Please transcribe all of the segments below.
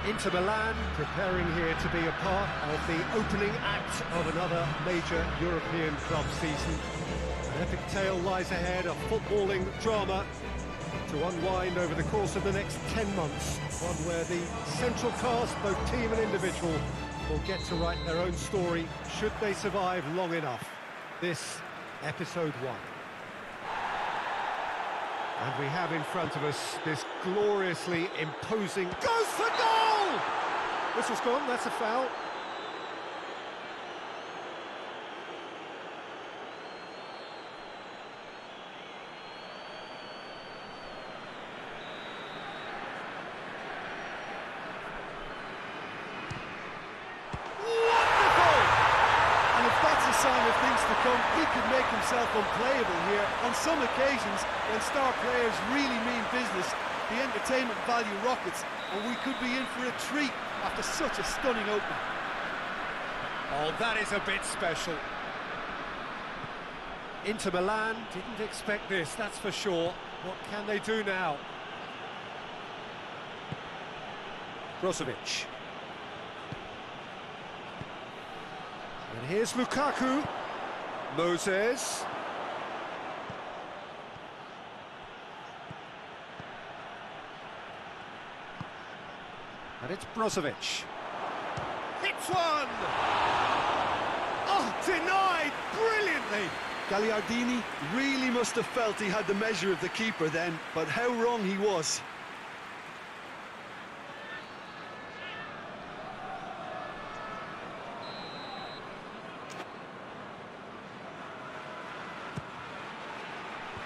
Inter Milan preparing here to be a part of the opening act of another major European club season. An epic tale lies ahead, a footballing drama to unwind over the course of the next 10 months. One where the central cast, both team and individual, will get to write their own story should they survive long enough. This, episode 1. And we have in front of us this gloriously imposing... Goes for goal! Whistle's gone, that's a foul. Sign of things to come. He could make himself unplayable here. On some occasions, when star players really mean business, the entertainment value rockets, and we could be in for a treat after such a stunning opening. Oh, that is a bit special. Inter Milan didn't expect this, that's for sure. What can they do now? Brozovic. And here's Lukaku. Moses. And it's Brozovic. Hits one! Oh, denied brilliantly! Gagliardini really must have felt he had the measure of the keeper then, but how wrong he was.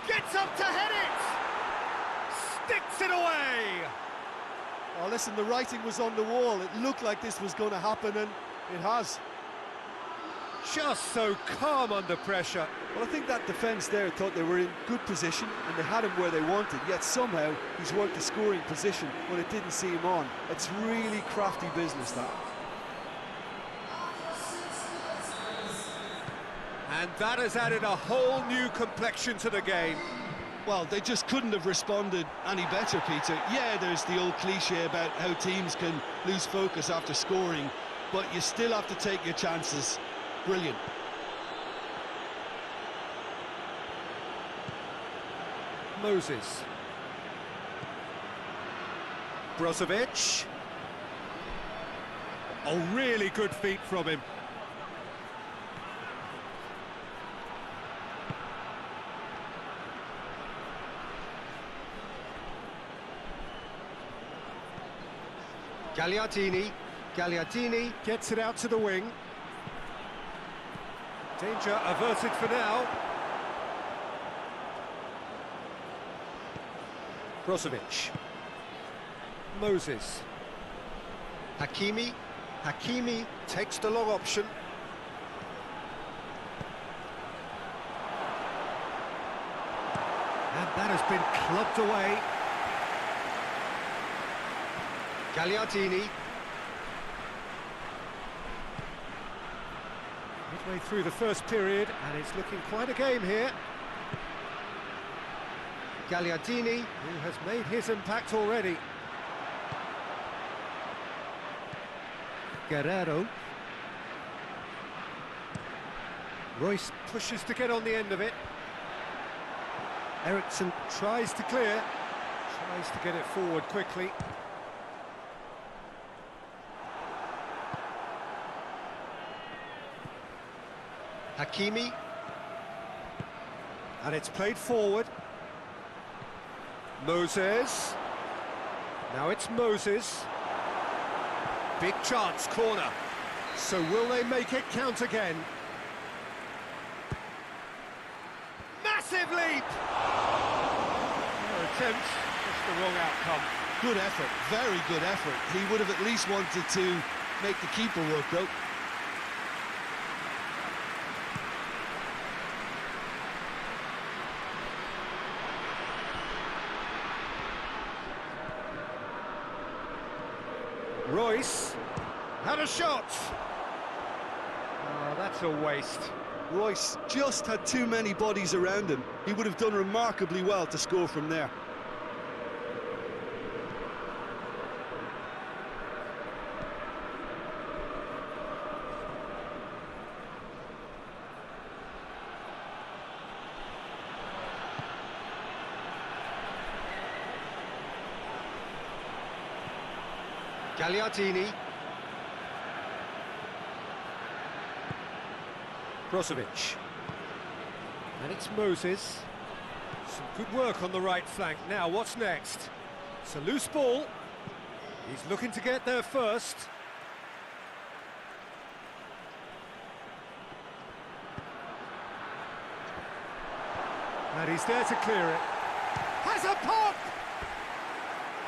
Gets up to head it! Sticks it away! Oh, listen, the writing was on the wall. It looked like this was going to happen, and it has. Just so calm under pressure. Well, I think that defence there thought they were in good position, and they had him where they wanted, yet somehow he's worked the scoring position when it didn't see him on. It's really crafty business, that. And that has added a whole new complexion to the game. Well, they just couldn't have responded any better, Peter. Yeah, there's the old cliche about how teams can lose focus after scoring, but you still have to take your chances. Brilliant. Moses. Brozovic. Oh, really good feet from him. Gagliardini gets it out to the wing. Danger averted for now. Brozovic. Moses. Hakimi takes the long option. And that has been clubbed away. Gagliardini. Midway through the first period, and it's looking quite a game here. Gagliardini, who has made his impact already. Guerrero. Royce pushes to get on the end of it. Eriksson tries to clear, tries to get it forward quickly. Hakimi, and it's played forward. Moses, now it's Moses. Big chance, corner. So will they make it count again? Massive leap! Their attempt, just the wrong outcome. Good effort, very good effort. He would have at least wanted to make the keeper work, though. Royce had a shot. Oh, that's a waste. Royce just had too many bodies around him. He would have done remarkably well to score from there. Gagliardini. Brozovic. And it's Moses. Some good work on the right flank. Now, what's next? It's a loose ball. He's looking to get there first. And he's there to clear it. Has a pop!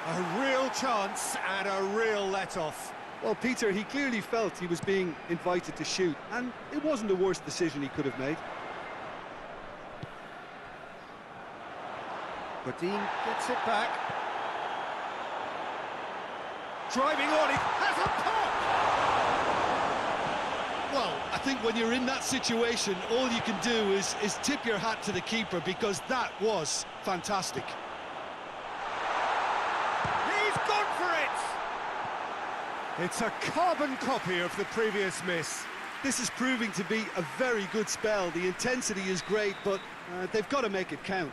A real chance and a real let-off. Well, Peter, he clearly felt he was being invited to shoot, and it wasn't the worst decision he could have made. Godin gets it back. Driving on, he has a pop! Well, I think when you're in that situation, all you can do is tip your hat to the keeper, because that was fantastic. He's gone for it! It's a carbon copy of the previous miss. This is proving to be a very good spell. The intensity is great, but they've got to make it count.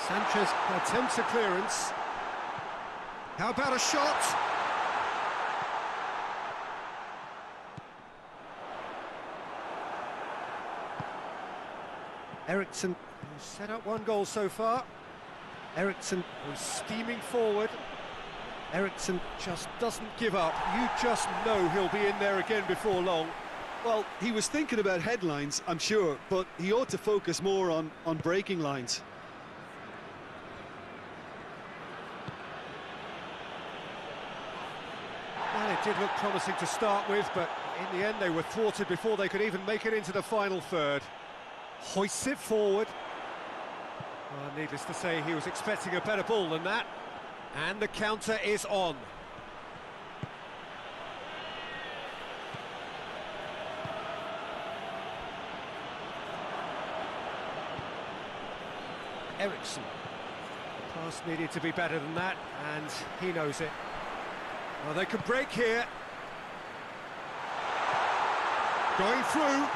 Sanchez attempts a clearance. How about a shot? Eriksson, who's set up one goal so far. Eriksson, who's steaming forward. Eriksson just doesn't give up. You just know he'll be in there again before long. Well, he was thinking about headlines, I'm sure, but he ought to focus more on breaking lines. Well, it did look promising to start with, but in the end they were thwarted before they could even make it into the final third. Hoists it forward. Well, needless to say, he was expecting a better ball than that. And the counter is on. Eriksson. The pass needed to be better than that, and he knows it. Well, they could break here. Going through.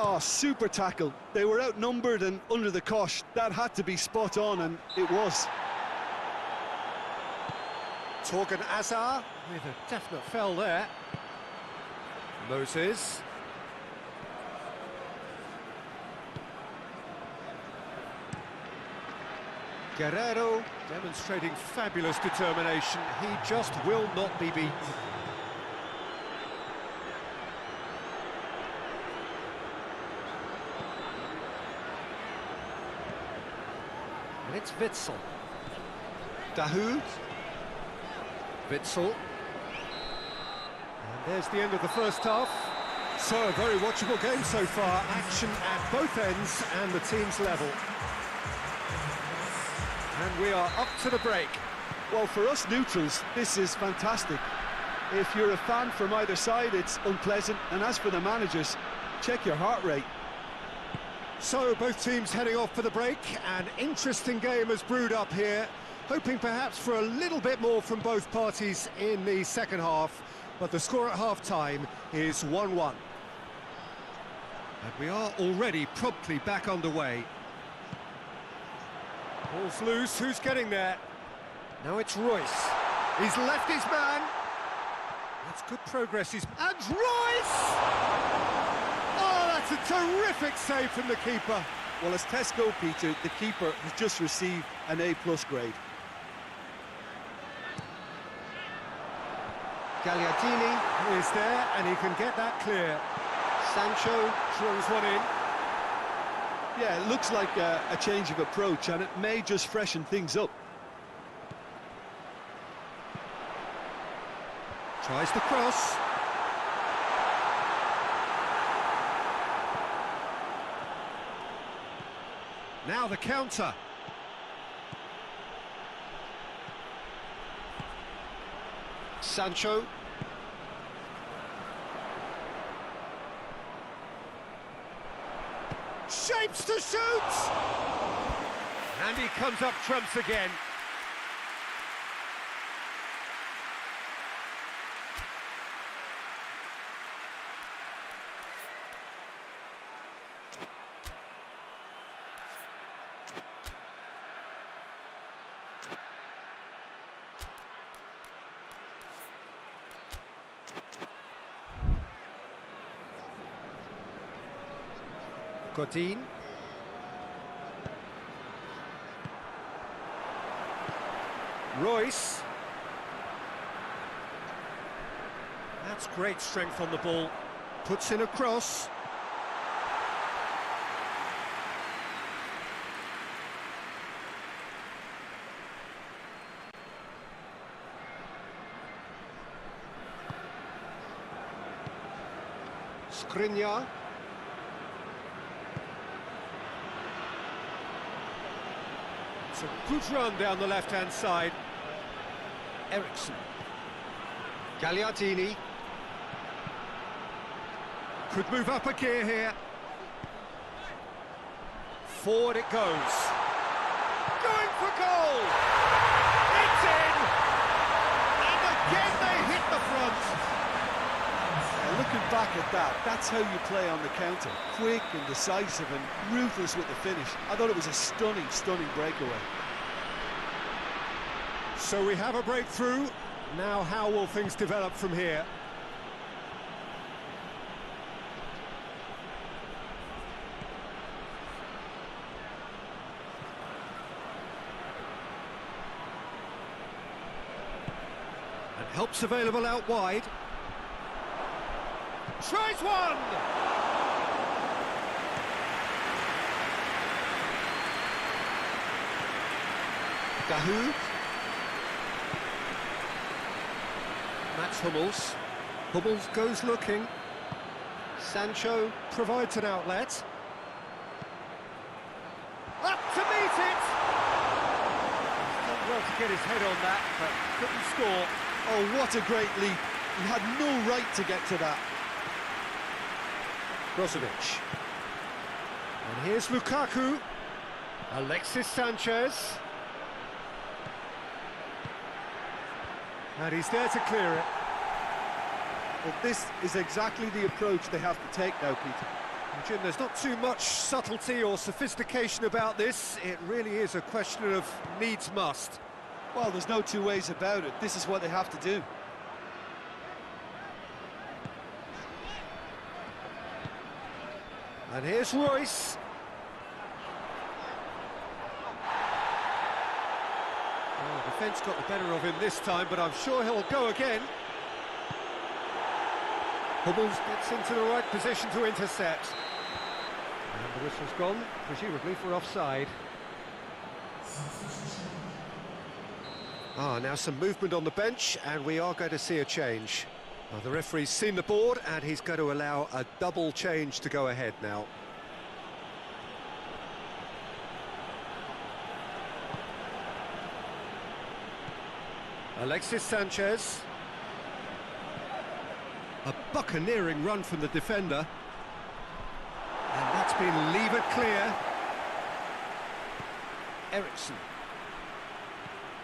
Oh, super tackle. They were outnumbered and under the cosh. That had to be spot on, and it was. Torgan Azar with a definite fell there. Moses. Guerrero demonstrating fabulous determination. He just will not be beaten. And it's Witsel. Dahoud. Witsel. And there's the end of the first half. So, a very watchable game so far. Action at both ends and the team's level. And we are up to the break. Well, for us neutrals, this is fantastic. If you're a fan from either side, it's unpleasant. And as for the managers, check your heart rate. So, both teams heading off for the break. An interesting game has brewed up here. Hoping perhaps for a little bit more from both parties in the second half. But the score at half-time is 1-1. And we are already promptly back underway. Ball's loose, who's getting there? Now it's Royce. He's left his man. That's good progress. And Royce! Oh, that's a terrific save from the keeper. Well, as tests go, Peter, the keeper has just received an A+ grade. Gagliardini is there, and he can get that clear. Sancho throws one in. Yeah, it looks like a change of approach, and it may just freshen things up. Tries the cross. Now the counter. Sancho. Shapes to shoot! And he comes up trumps again. Godin. Royce. That's great strength on the ball. Puts in a cross. Skriniar. It's a good run down the left-hand side. Eriksson. Gagliardini. Could move up a gear here. Forward it goes. Going for goal! It's in! And again they hit the front. Looking back at that, that's how you play on the counter. Quick and decisive and ruthless with the finish. I thought it was a stunning, stunning breakaway. So we have a breakthrough. Now how will things develop from here? And help's available out wide. Tries one! Dahoud. Mats Hummels. Hummels goes looking. Sancho provides an outlet. Up to meet it! He's done well to get his head on that, but couldn't score. Oh, what a great leap. He had no right to get to that. Brozovic. And here's Lukaku. Alexis Sanchez. And he's there to clear it. Well, this is exactly the approach they have to take now, Peter. Jim, there's not too much subtlety or sophistication about this. It really is a question of needs must. Well, there's no two ways about it. This is what they have to do. And here's Royce. Well, the defence got the better of him this time, but I'm sure he'll go again. Hummels gets into the right position to intercept. And the whistle's gone, presumably for offside. Now some movement on the bench, and we are going to see a change. The referee's seen the board, and he's going to allow a double change to go ahead now. Alexis Sanchez. A buccaneering run from the defender. And that's been levered clear. Eriksson.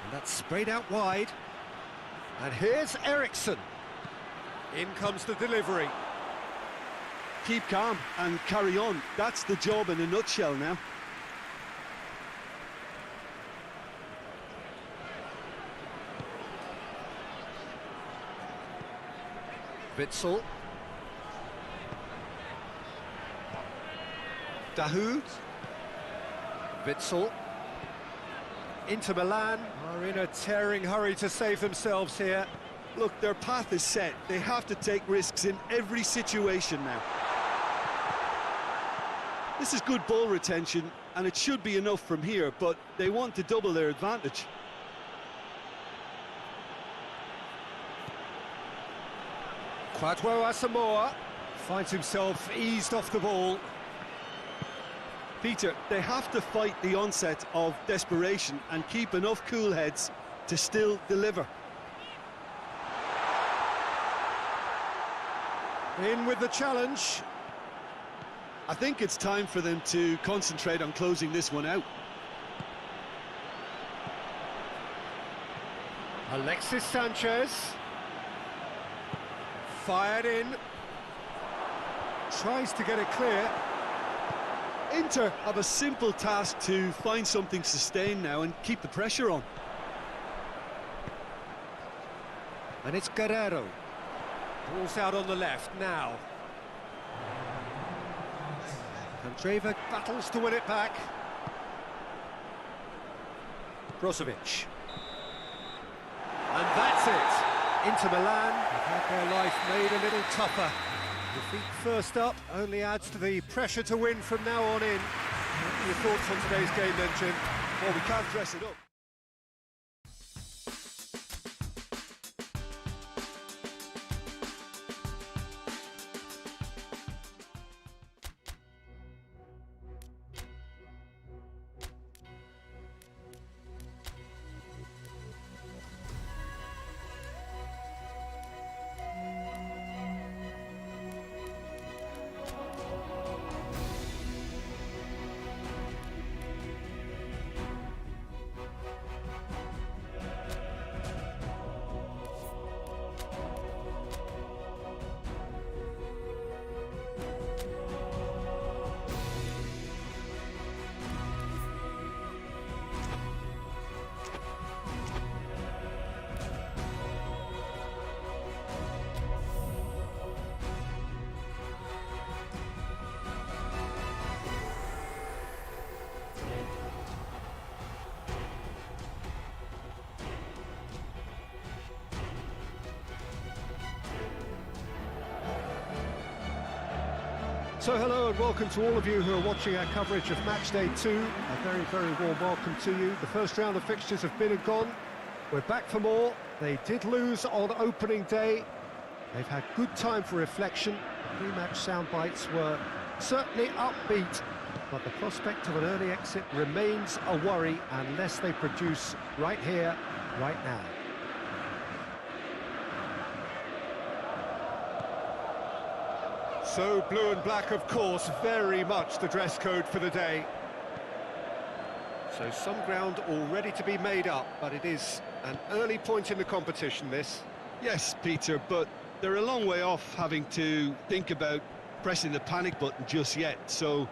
And that's sprayed out wide. And here's Eriksson. In comes the delivery. Keep calm and carry on. That's the job in a nutshell now. Witsel. Dahoud. Witsel. Inter Milan are in a tearing hurry to save themselves here. Look, their path is set. They have to take risks in every situation now. This is good ball retention, and it should be enough from here, but they want to double their advantage. Kwadwo Asamoah finds himself eased off the ball. Peter, they have to fight the onset of desperation and keep enough cool heads to still deliver. In with the challenge. I think it's time for them to concentrate on closing this one out. Alexis Sanchez. Fired in. Tries to get it clear. Inter have a simple task to find something sustained now and keep the pressure on. And it's Guerrero. Ball's out on the left now. Andreeva battles to win it back. Brozovic. And that's it. Inter Milan have had their life made a little tougher. Defeat first up only adds to the pressure to win from now on in. What are your thoughts on today's game then, Jim? Well, we can't dress it up. So hello and welcome to all of you who are watching our coverage of match day 2. A very, very warm welcome to you. The first round of fixtures have been and gone. We're back for more. They did lose on opening day. They've had good time for reflection. Pre-match sound bites were certainly upbeat, but the prospect of an early exit remains a worry unless they produce right here, right now. So blue and black, of course, very much the dress code for the day. So some ground already to be made up, but it is an early point in the competition, this. Yes, Peter, but they're a long way off having to think about pressing the panic button just yet. So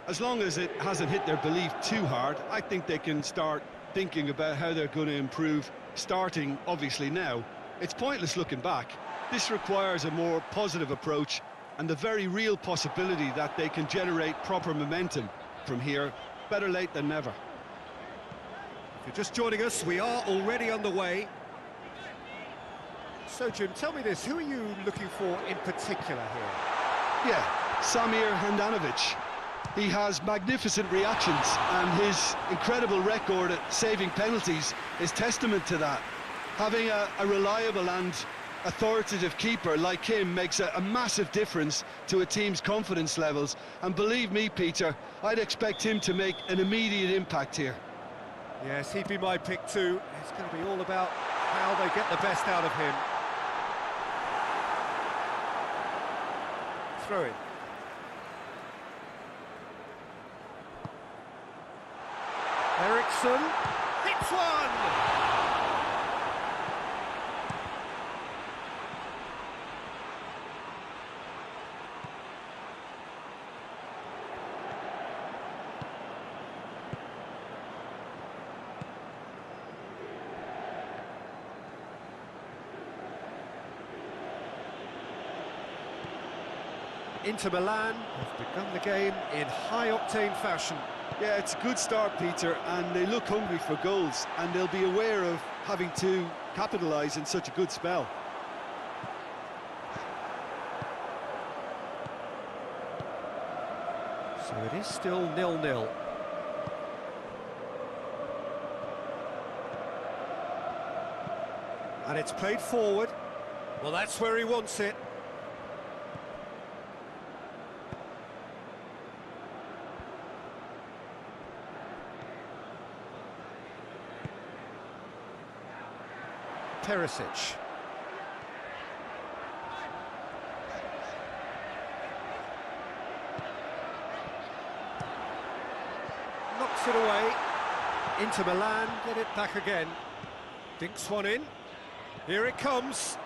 as long as it hasn't hit their belief too hard, I think they can start thinking about how they're going to improve, starting, obviously, now. It's pointless looking back. This requires a more positive approach and the very real possibility that they can generate proper momentum from here. Better late than never. If you're just joining us, we are already underway. So, Jim, tell me this, who are you looking for in particular here? Yeah, Samir Handanovic. He has magnificent reactions, and his incredible record at saving penalties is testament to that. Having a reliable and authoritative keeper like him makes a massive difference to a team's confidence levels, and believe me, Peter, I'd expect him to make an immediate impact here. Yes, he'd be my pick too. It's going to be all about how they get the best out of him. Throw it. Eriksson hits one! Inter Milan have begun the game in high-octane fashion. Yeah, it's a good start, Peter, and they look hungry for goals, and they'll be aware of having to capitalise in such a good spell. So it is still 0-0. And it's played forward. Well, that's where he wants it. Perisic. Knocks it away. Inter Milan get it back again. Dinks one in. Here it comes.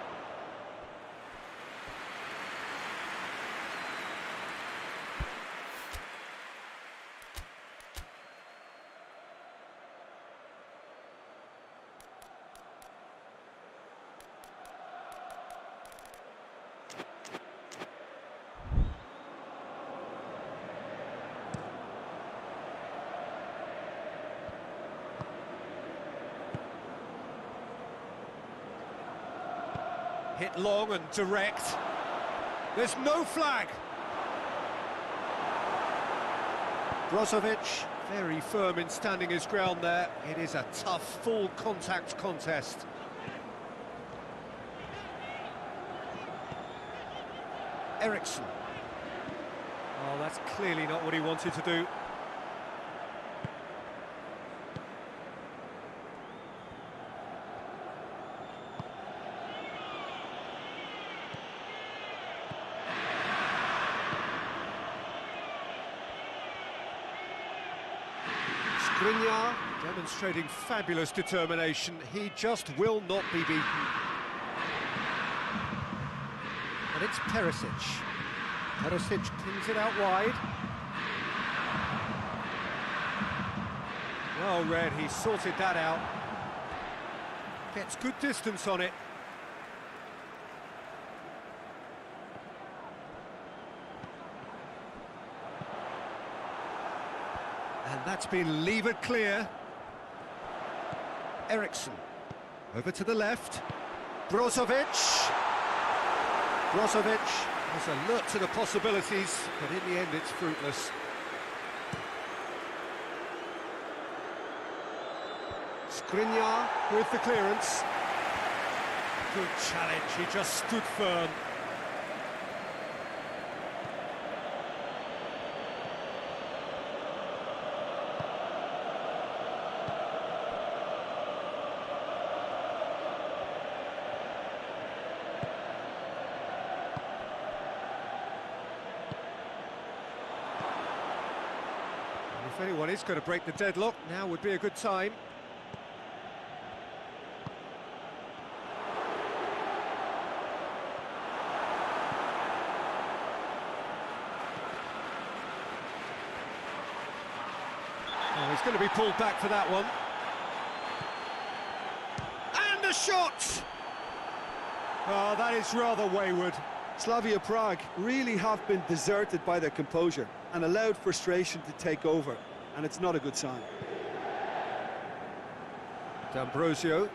Hit long and direct. There's no flag. Brozovic, very firm in standing his ground there. It is a tough, full contact contest. Eriksson. Oh, that's clearly not what he wanted to do. Skriniar demonstrating fabulous determination. He just will not be beaten. And it's Perisic. Perisic pins it out wide. Well read, he sorted that out. Gets good distance on it. And that's been levered clear. Eriksson. Over to the left. Brozovic. Brozovic has alert to the possibilities, but in the end it's fruitless. Skriniar with the clearance. Good challenge, he just stood firm. If anyone is going to break the deadlock, now would be a good time. Oh, he's going to be pulled back for that one. And a shot! Oh, that is rather wayward. Slavia Prague really have been deserted by their composure and allowed frustration to take over, and it's not a good sign. D'Ambrosio.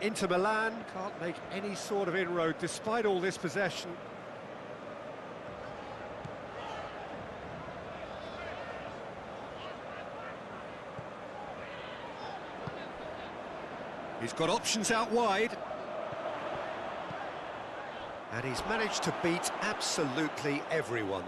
Inter Milan can't make any sort of inroad despite all this possession. He's got options out wide. And he's managed to beat absolutely everyone.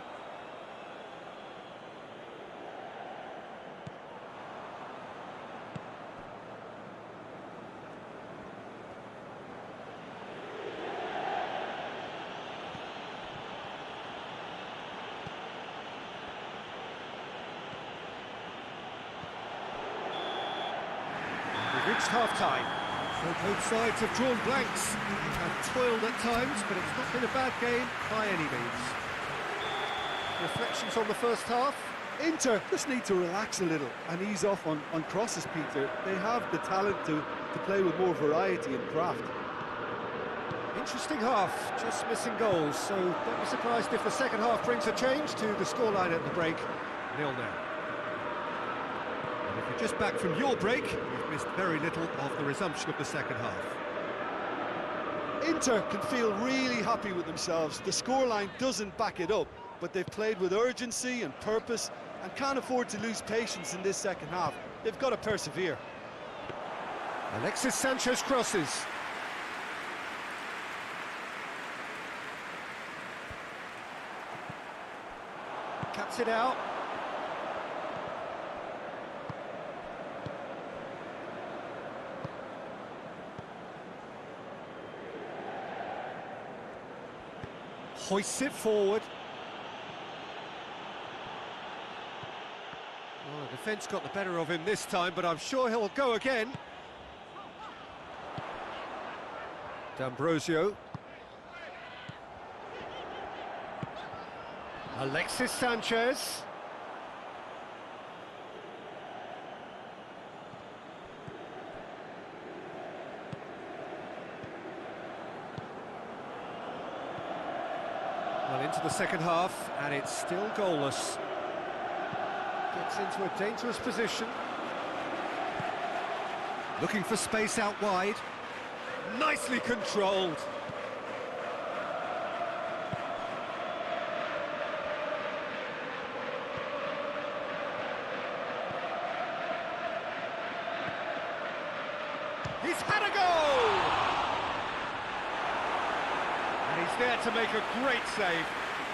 We've reached half-time. So both sides have drawn blanks. They have toiled at times, but it's not been a bad game by any means. Reflections on the first half? Inter just need to relax a little and ease off on crosses, Peter. They have the talent to play with more variety and craft. Interesting half, just missing goals, so don't be surprised if the second half brings a change to the scoreline at the break, 0-0. And if you're just back from your break, you've missed very little of the resumption of the second half. Inter can feel really happy with themselves. The scoreline doesn't back it up, but they've played with urgency and purpose and can't afford to lose patience in this second half. They've got to persevere. Alexis Sanchez crosses. Cuts it out. Hoists it forward. Oh, the defence got the better of him this time, but I'm sure he'll go again. D'Ambrosio. Alexis Sanchez. Well, into the second half, and it's still goalless. Gets into a dangerous position. Looking for space out wide. Nicely controlled. He's had a goal! And he's there to make a great save.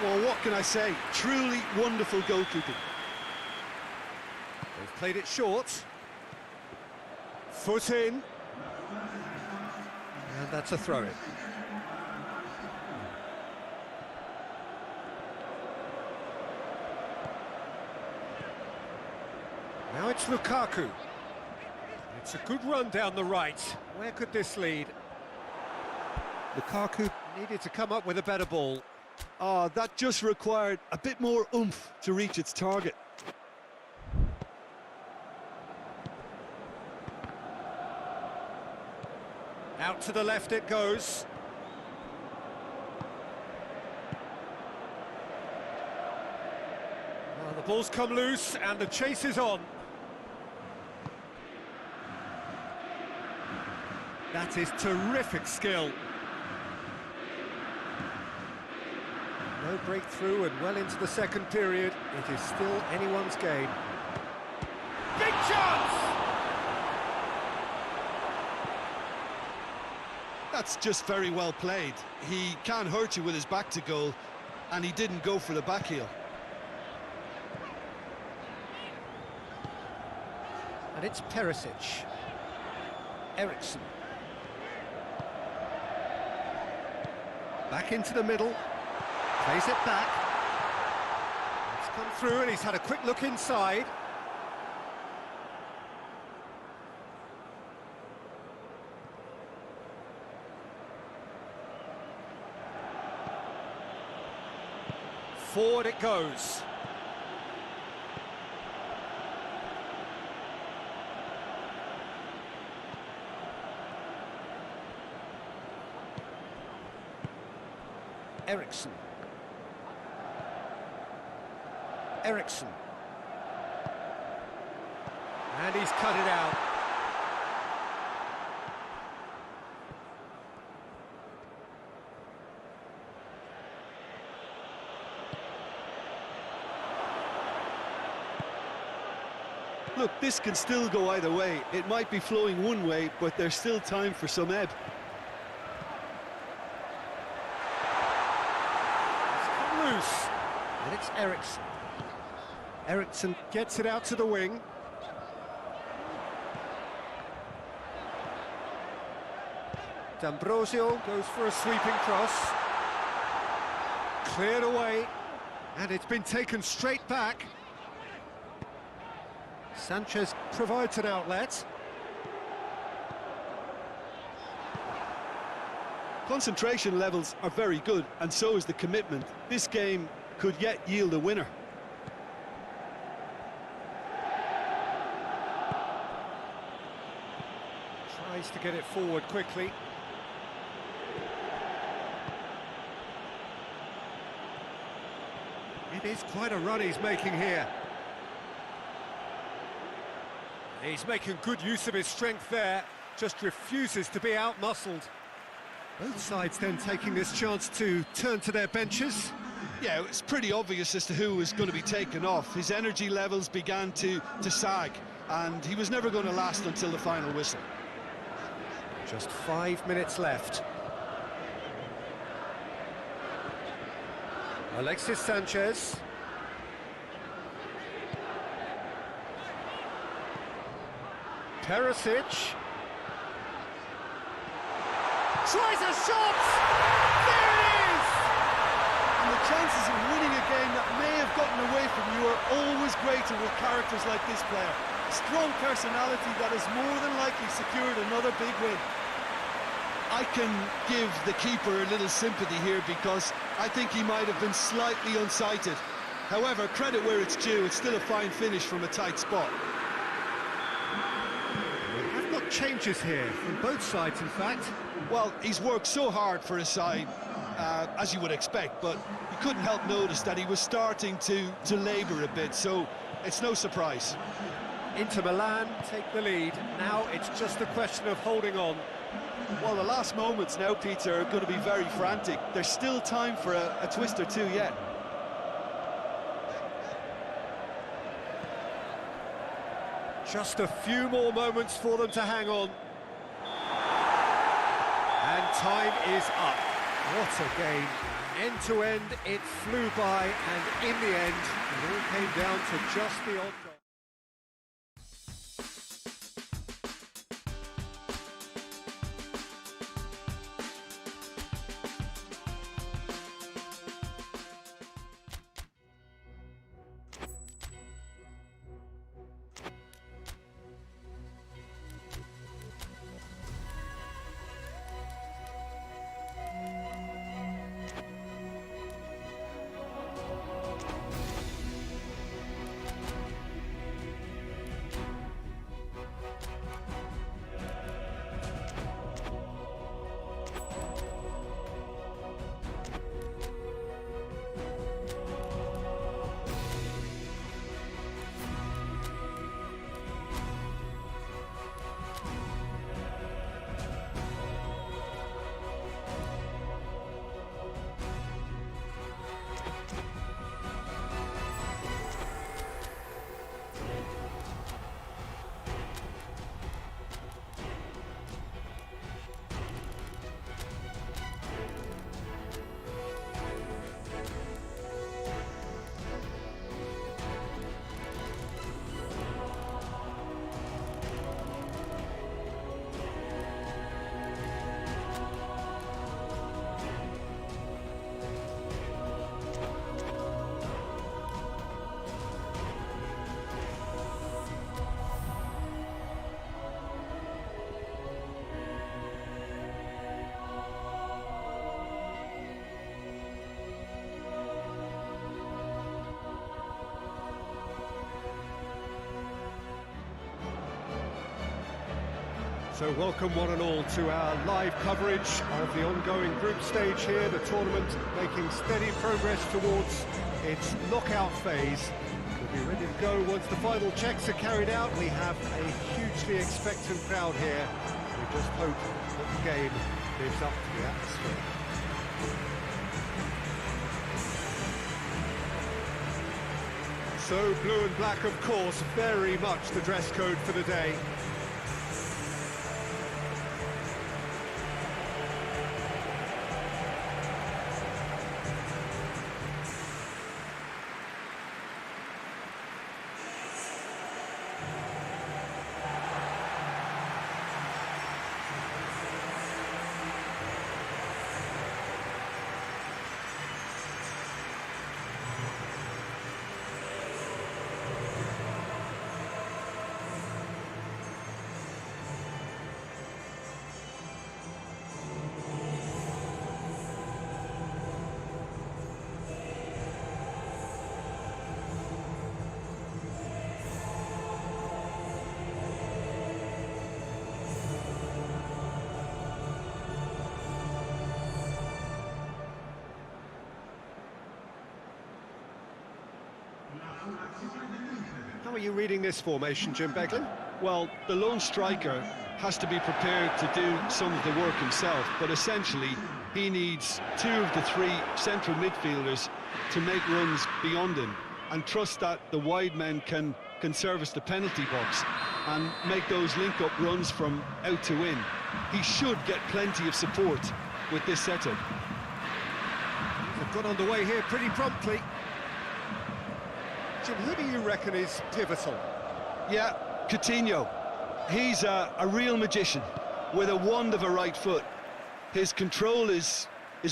Well, what can I say? Truly wonderful goalkeeping. They've played it short. Foot in. And that's a throw-in. Now it's Lukaku. It's a good run down the right. Where could this lead? Lukaku needed to come up with a better ball. Oh, that just required a bit more oomph to reach its target. Out to the left it goes. Well, the ball's come loose and the chase is on. That is terrific skill. No breakthrough and well into the second period. It is still anyone's game. Big chance! That's just very well played. He can't hurt you with his back to goal, and he didn't go for the back heel. And it's Perisic. Eriksson. Back into the middle. Plays it back. It's come through and he's had a quick look inside. Forward it goes. Eriksson. Eriksson. And he's cut it out. Look, this can still go either way. It might be flowing one way, but there's still time for some ebb. It's come loose. And it's Eriksson. Eriksson gets it out to the wing. D'Ambrosio goes for a sweeping cross. Cleared away. And it's been taken straight back. Sanchez provides an outlet. Concentration levels are very good, and so is the commitment. This game could yet yield a winner. Tries to get it forward quickly. It is quite a run he's making here. He's making good use of his strength there, just refuses to be out-muscled. Both sides then taking this chance to turn to their benches. Yeah, it's pretty obvious as to who was going to be taken off. His energy levels began to sag, and he was never going to last until the final whistle. Just 5 minutes left. Alexis Sanchez. Perisic. Tries a shot! There it is! And the chances of winning a game that may have gotten away from you are always greater with characters like this player. Strong personality that has more than likely secured another big win. I can give the keeper a little sympathy here because I think he might have been slightly unsighted. However, credit where it's due, it's still a fine finish from a tight spot. I've got changes here from both sides, in fact. Well, he's worked so hard for his side, as you would expect, but you couldn't help notice that he was starting to labour a bit, so it's no surprise. Inter Milan take the lead. Now it's just a question of holding on. Well, the last moments now, Peter, are going to be very frantic. There's still time for a twist or two yet. Just a few more moments for them to hang on. And time is up. What a game. End to end, it flew by, and in the end, it all came down to just the odd goal. So welcome one and all to our live coverage of the ongoing group stage here, the tournament making steady progress towards its knockout phase. We'll be ready to go once the final checks are carried out. We have a hugely expectant crowd here. We just hope that the game lives up to the atmosphere. So blue and black, of course, very much the dress code for the day. How are you reading this formation, Jim Beglin? Well, the lone striker has to be prepared to do some of the work himself, but essentially he needs two of the three central midfielders to make runs beyond him and trust that the wide men can service the penalty box and make those link-up runs from out to in. He should get plenty of support with this setup. They've got underway here pretty promptly. Jim, who do you reckon is pivotal? Yeah, Coutinho. He's a real magician with a wand of a right foot. His control is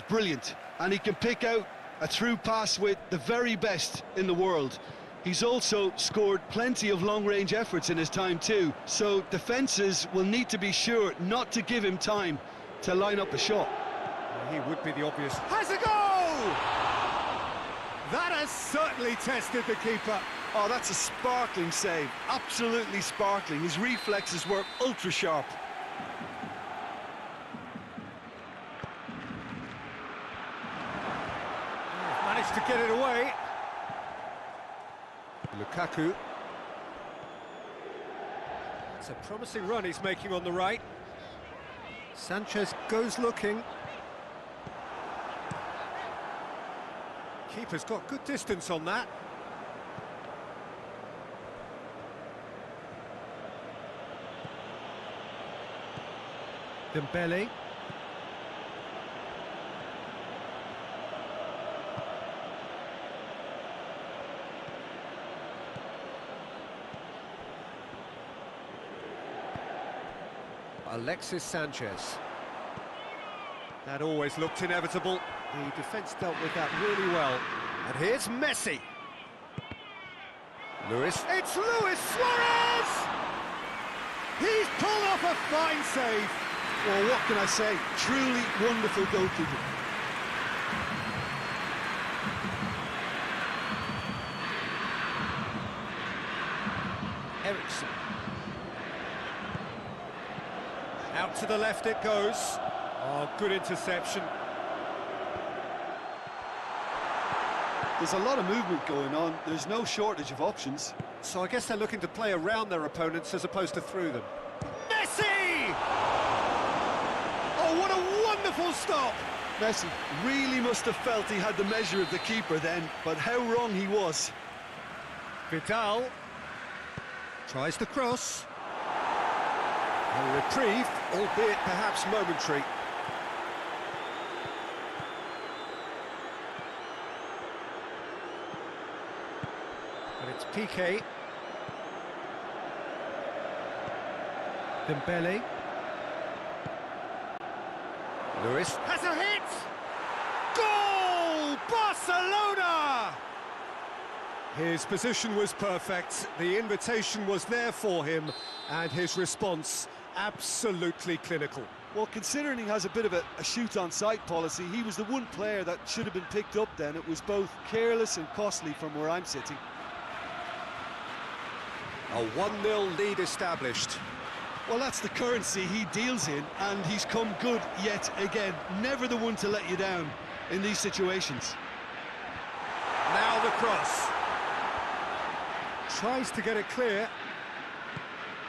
brilliant, and he can pick out a through pass with the very best in the world. He's also scored plenty of long-range efforts in his time too, so defences will need to be sure not to give him time to line up a shot. He would be the obvious. Has a goal! That has certainly tested the keeper. Oh, that's a sparkling save, absolutely sparkling. His reflexes were ultra sharp. Managed to get it away. Lukaku. It's a promising run he's making on the right. Sanchez goes looking. Keeper's got good distance on that. Dembele. Alexis Sanchez. That always looked inevitable. The defence dealt with that really well. And here's Messi. It's Luis Suarez! He's pulled off a fine save. Well, what can I say? Truly wonderful goalkeeping. Ericsson. Out to the left it goes. Oh, good interception. There's a lot of movement going on. There's no shortage of options. So I guess they're looking to play around their opponents as opposed to through them. Messi! Oh, what a wonderful stop! Messi really must have felt he had the measure of the keeper then, but how wrong he was. Vidal tries the cross. A reprieve, albeit perhaps momentary. But it's Piqué. Dembele. Lewis has a hit! Goal! Barcelona! His position was perfect, the invitation was there for him, and his response absolutely clinical. Well, considering he has a bit of a shoot-on-sight policy, he was the one player that should have been picked up then. It was both careless and costly from where I'm sitting. A 1-0 lead established. Well, that's the currency he deals in, and he's come good yet again. Never the one to let you down in these situations. Now the cross. Tries to get it clear.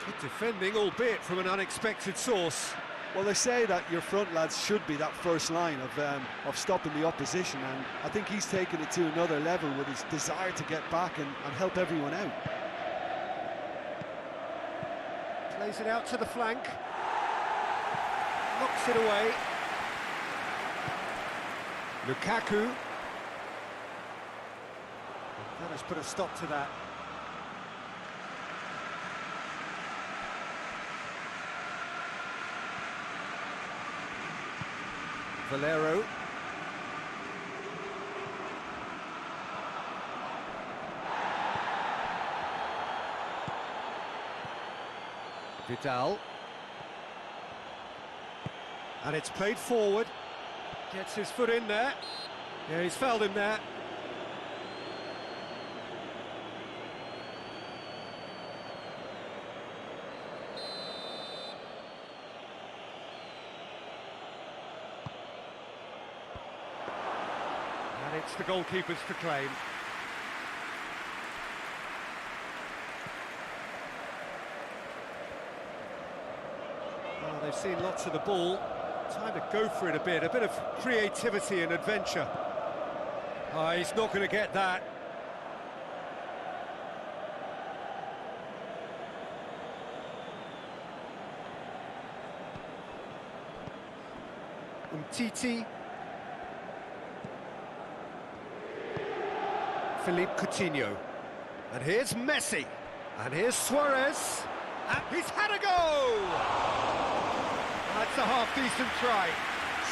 Good defending, albeit from an unexpected source. Well, they say that your front lads should be that first line of stopping the opposition, and I think he's taken it to another level with his desire to get back and help everyone out. Plays it out to the flank. Knocks it away. Lukaku. That has put a stop to that. Valero. Vidal. And it's played forward. Gets his foot in there. Yeah, he's fouled him there. And it's the goalkeepers to claim. Well, they've seen lots of the ball. Time to go for it a bit of creativity and adventure. Oh, he's not going to get that. Umtiti. Philippe Coutinho. And here's Messi. And here's Suarez. And he's had a go! That's a half-decent try.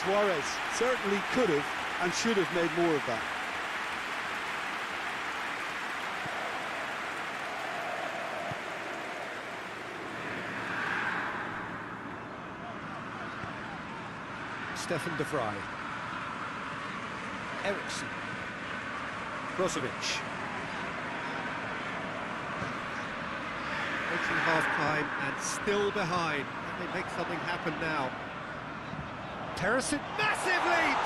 Suarez certainly could have and should have made more of that. Stefan de Vrij. Ericsson. Brozovic. Reaching half-time and still behind. Can they make something happen now? Terracing, massive leap!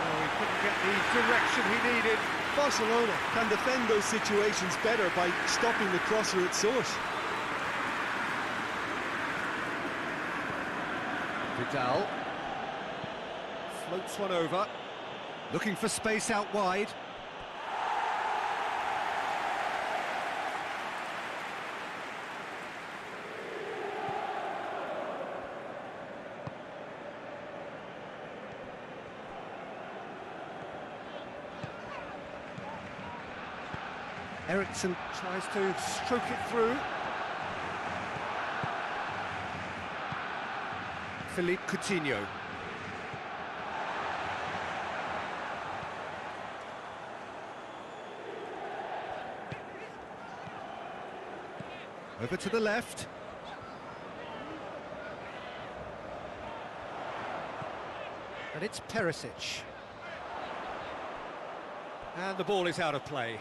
Oh, he couldn't get the direction he needed. Barcelona can defend those situations better by stopping the crosser at source. Vidal. Floats one over. Looking for space out wide. Eriksson tries to stroke it through. Philippe Coutinho. Over to the left. And it's Perisic. And the ball is out of play.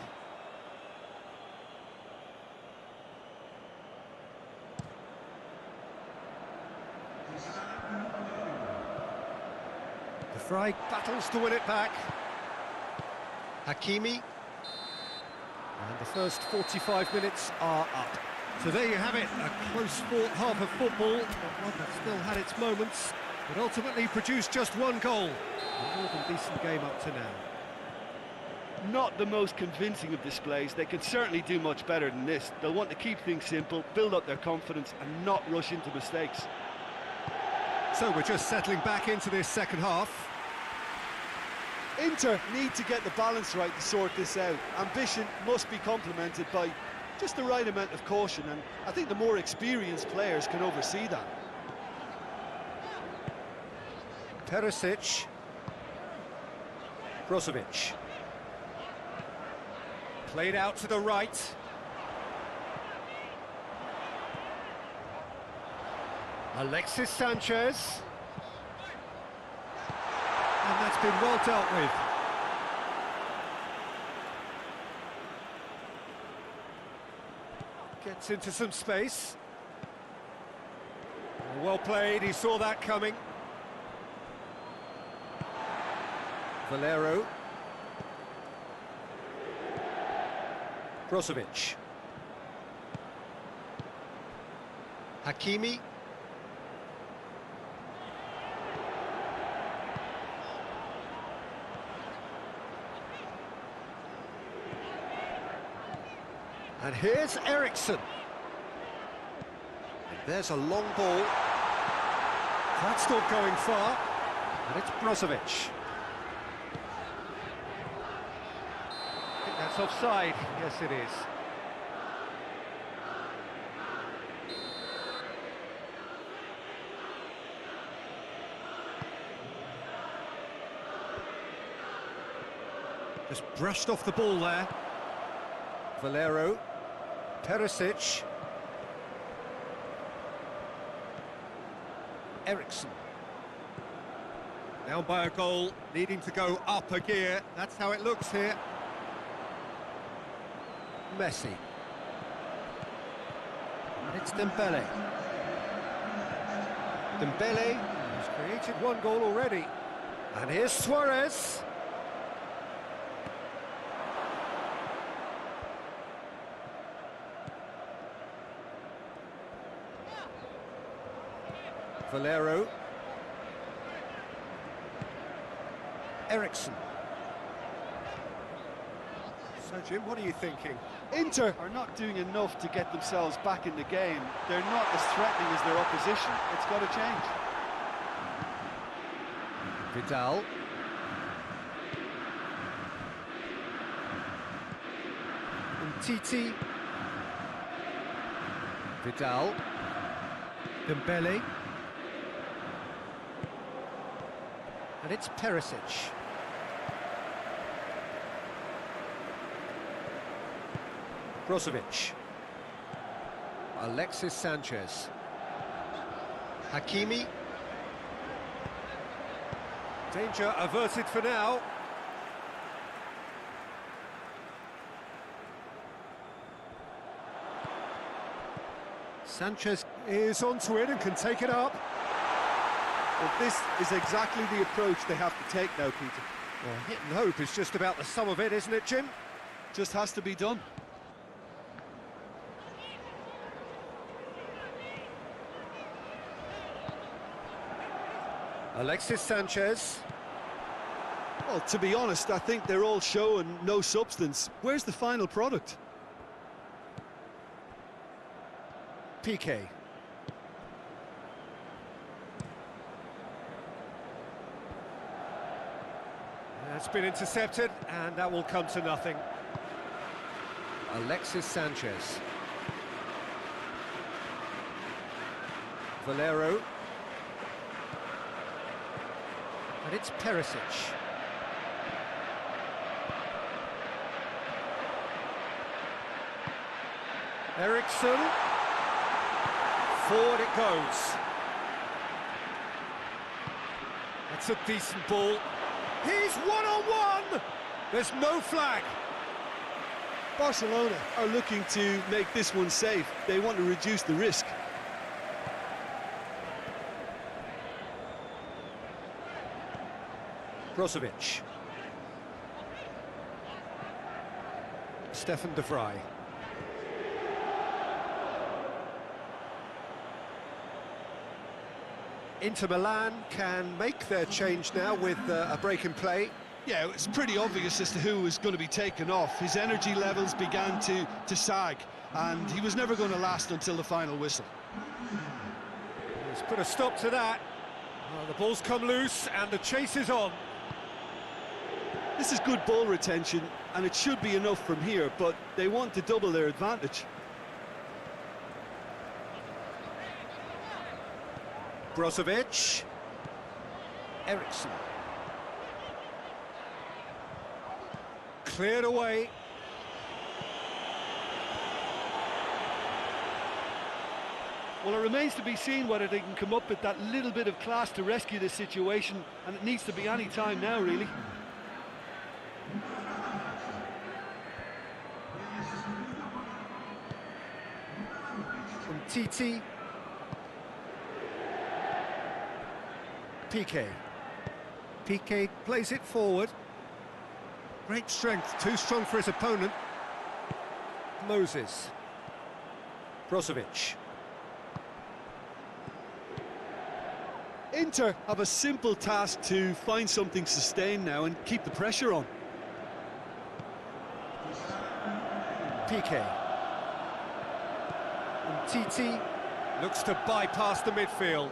De Vrij battles to win it back. Hakimi. And the first 45 minutes are up. So there you have it, a close-fought half of football, but one that still had its moments, but ultimately produced just one goal. A more than decent game up to now. Not the most convincing of displays. They can certainly do much better than this. They'll want to keep things simple, build up their confidence and not rush into mistakes. So we're just settling back into this second half. Inter need to get the balance right to sort this out. Ambition must be complemented by just the right amount of caution, and I think the more experienced players can oversee that. Perisic. Brozovic. Played out to the right. Alexis Sanchez. And that's been well dealt with. Gets into some space. Well played, he saw that coming. Valero. Brozovic. Hakimi. And here's Eriksson. And there's a long ball. That's not going far. And it's Brozovic. I think that's offside. Yes, it is. Just brushed off the ball there. Valero. Perisic. Eriksson. Down by a goal, needing to go up a gear. That's how it looks here. Messi. And it's Dembele. Dembele has created one goal already. And here's Suarez. Valero. Eriksson. So, Jim, what are you thinking? Inter are not doing enough to get themselves back in the game. They're not as threatening as their opposition. It's got to change. Vidal. Titi. Vidal. Dembele. And it's Perisic. Brozovic. Alexis Sanchez. Hakimi. Danger averted for now. Sanchez is onto it and can take it up. Well, this is exactly the approach they have to take now, Peter. Well, hit and hope is just about the sum of it, isn't it, Jim? Just has to be done. Alexis Sanchez. Well, to be honest, I think they're all show and no substance. Where's the final product? Piqué. That's been intercepted, and that will come to nothing. Alexis Sanchez. Valero. And it's Perisic. Eriksson. Forward it goes. That's a decent ball. He's one-on-one! There's no flag. Barcelona are looking to make this one safe. They want to reduce the risk. Brozovic. Stefan de Vrij. Inter Milan can make their change now with a break in play. Yeah, it's pretty obvious as to who was going to be taken off. His energy levels began to sag, and he was never going to last until the final whistle. He's put a stop to that. Well, the ball's come loose, and the chase is on. This is good ball retention, and it should be enough from here, but they want to double their advantage. Brozovic. Eriksson. Cleared away. Well, it remains to be seen whether they can come up with that little bit of class to rescue this situation, and it needs to be any time now, really. From Titi. Piqué. Piqué plays it forward. Great strength, too strong for his opponent. Moses. Brozovic. Inter have a simple task to find something sustained now and keep the pressure on. Piqué. And Titi looks to bypass the midfield.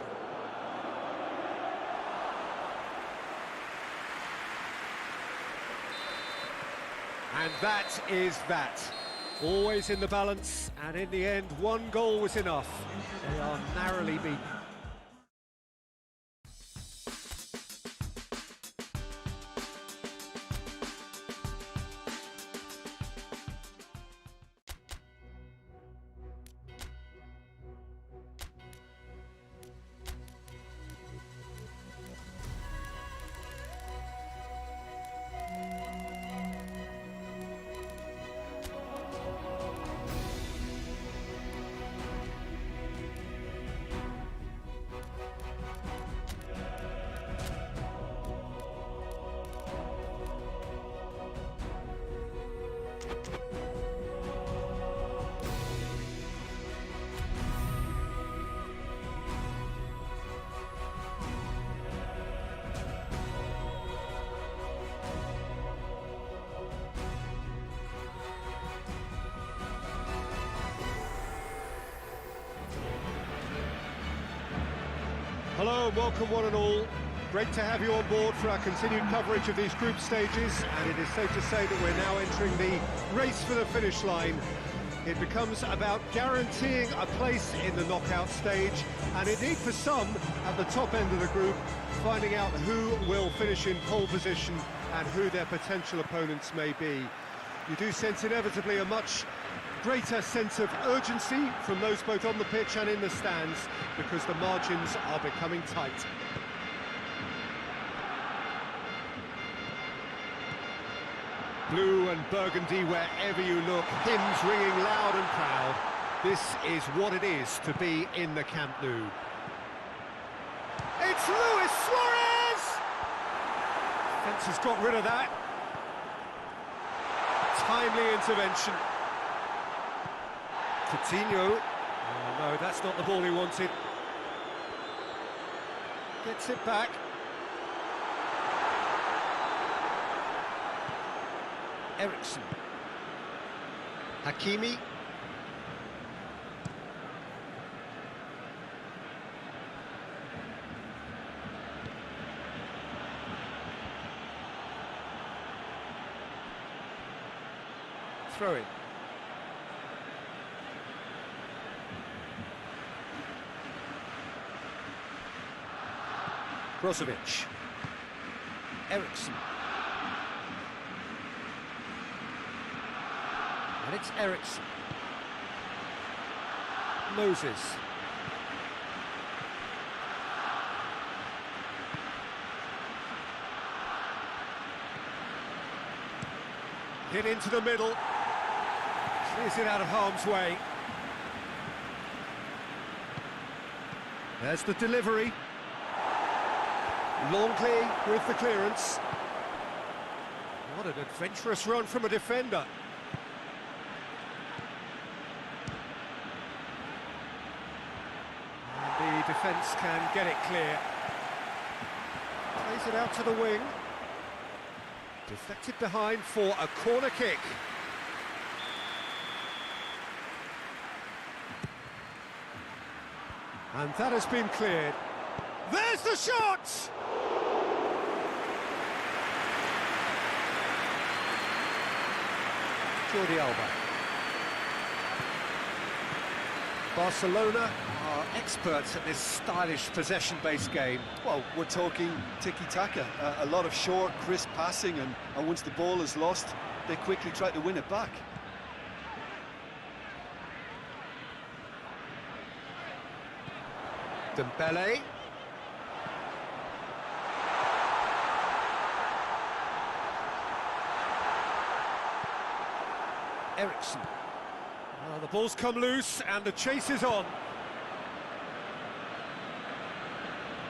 And that is that. Always in the balance, and in the end, one goal was enough. They are narrowly beaten. Hello and welcome one and all. Great to have you on board for our continued coverage of these group stages, and it is safe to say that we're now entering the race for the finish line. It becomes about guaranteeing a place in the knockout stage, and indeed for some at the top end of the group, finding out who will finish in pole position and who their potential opponents may be. You do sense inevitably a much greater sense of urgency from those both on the pitch and in the stands, because the margins are becoming tight. Blue and burgundy wherever you look, hymns ringing loud and proud. This is what it is to be in the Camp Nou. It's Luis Suarez! Fence has got rid of that. Timely intervention. Coutinho. Oh, no, that's not the ball he wanted. Gets it back. Ericsson. Hakimi. Throw in. Brozovic. Ericsson. And it's Ericsson. Moses. Hit into the middle. Clears it out of harm's way. There's the delivery. Longley with the clearance. What an adventurous run from a defender. And the defence can get it clear. Plays it out to the wing. Deflected behind for a corner kick. And that has been cleared. There's the shot! Jordi Alba. Barcelona are experts at this stylish possession-based game. Well, we're talking tiki-taka, a lot of short, crisp passing, and once the ball is lost, they quickly try to win it back. Dembele. Ericsson. Well, the ball's come loose and the chase is on.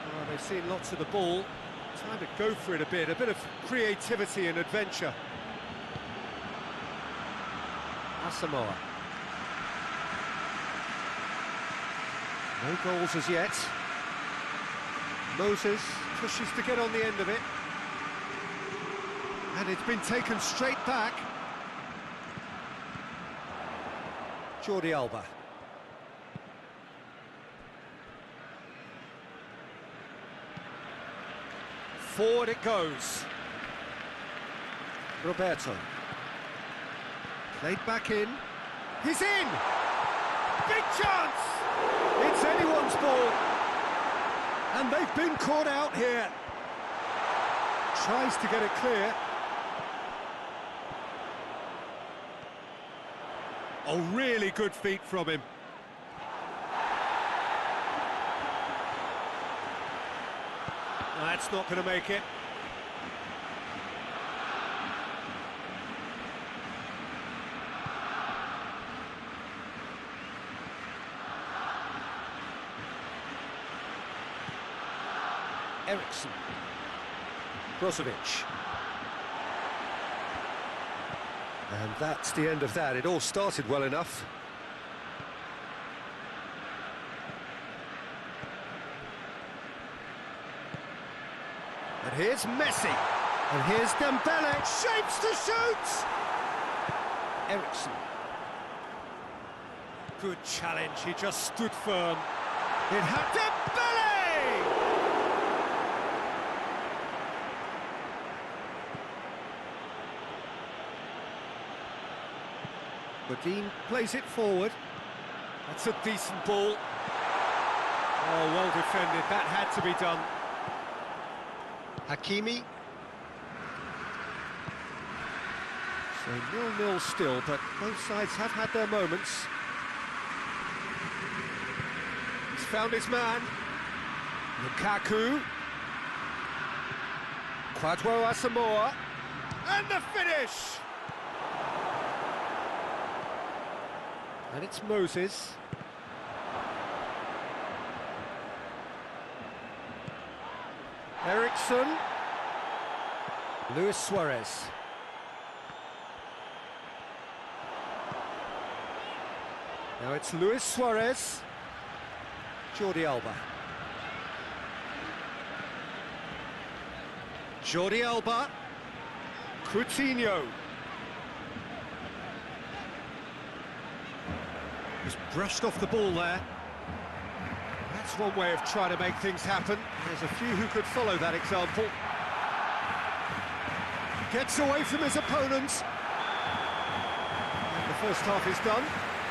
Well, they've seen lots of the ball. Time to go for it a bit of creativity and adventure. Asamoah. No goals as yet. Moses pushes to get on the end of it. And it's been taken straight back. Jordi Alba. Forward it goes. Roberto. Played back in. He's in! Big chance! It's anyone's ball. And they've been caught out here. Tries to get it clear. Oh, really good feet from him. That's not going to make it. Ericsson. Brozovic. And that's the end of that. It all started well enough. And here's Messi. And here's Dembele. Shapes to shoot! Ericsson. Good challenge. He just stood firm. It had Dembele! Badin plays it forward. That's a decent ball. Oh, well defended. That had to be done. Hakimi. So 0-0 still, but both sides have had their moments. He's found his man. Lukaku. Kwadwo Asamoah. And the finish! And it's Moses. Ericsson. Luis Suarez. Now it's Luis Suarez. Jordi Alba. Jordi Alba. Coutinho. Just brushed off the ball there. That's one way of trying to make things happen. There's a few who could follow that example. Gets away from his opponents. And the first half is done.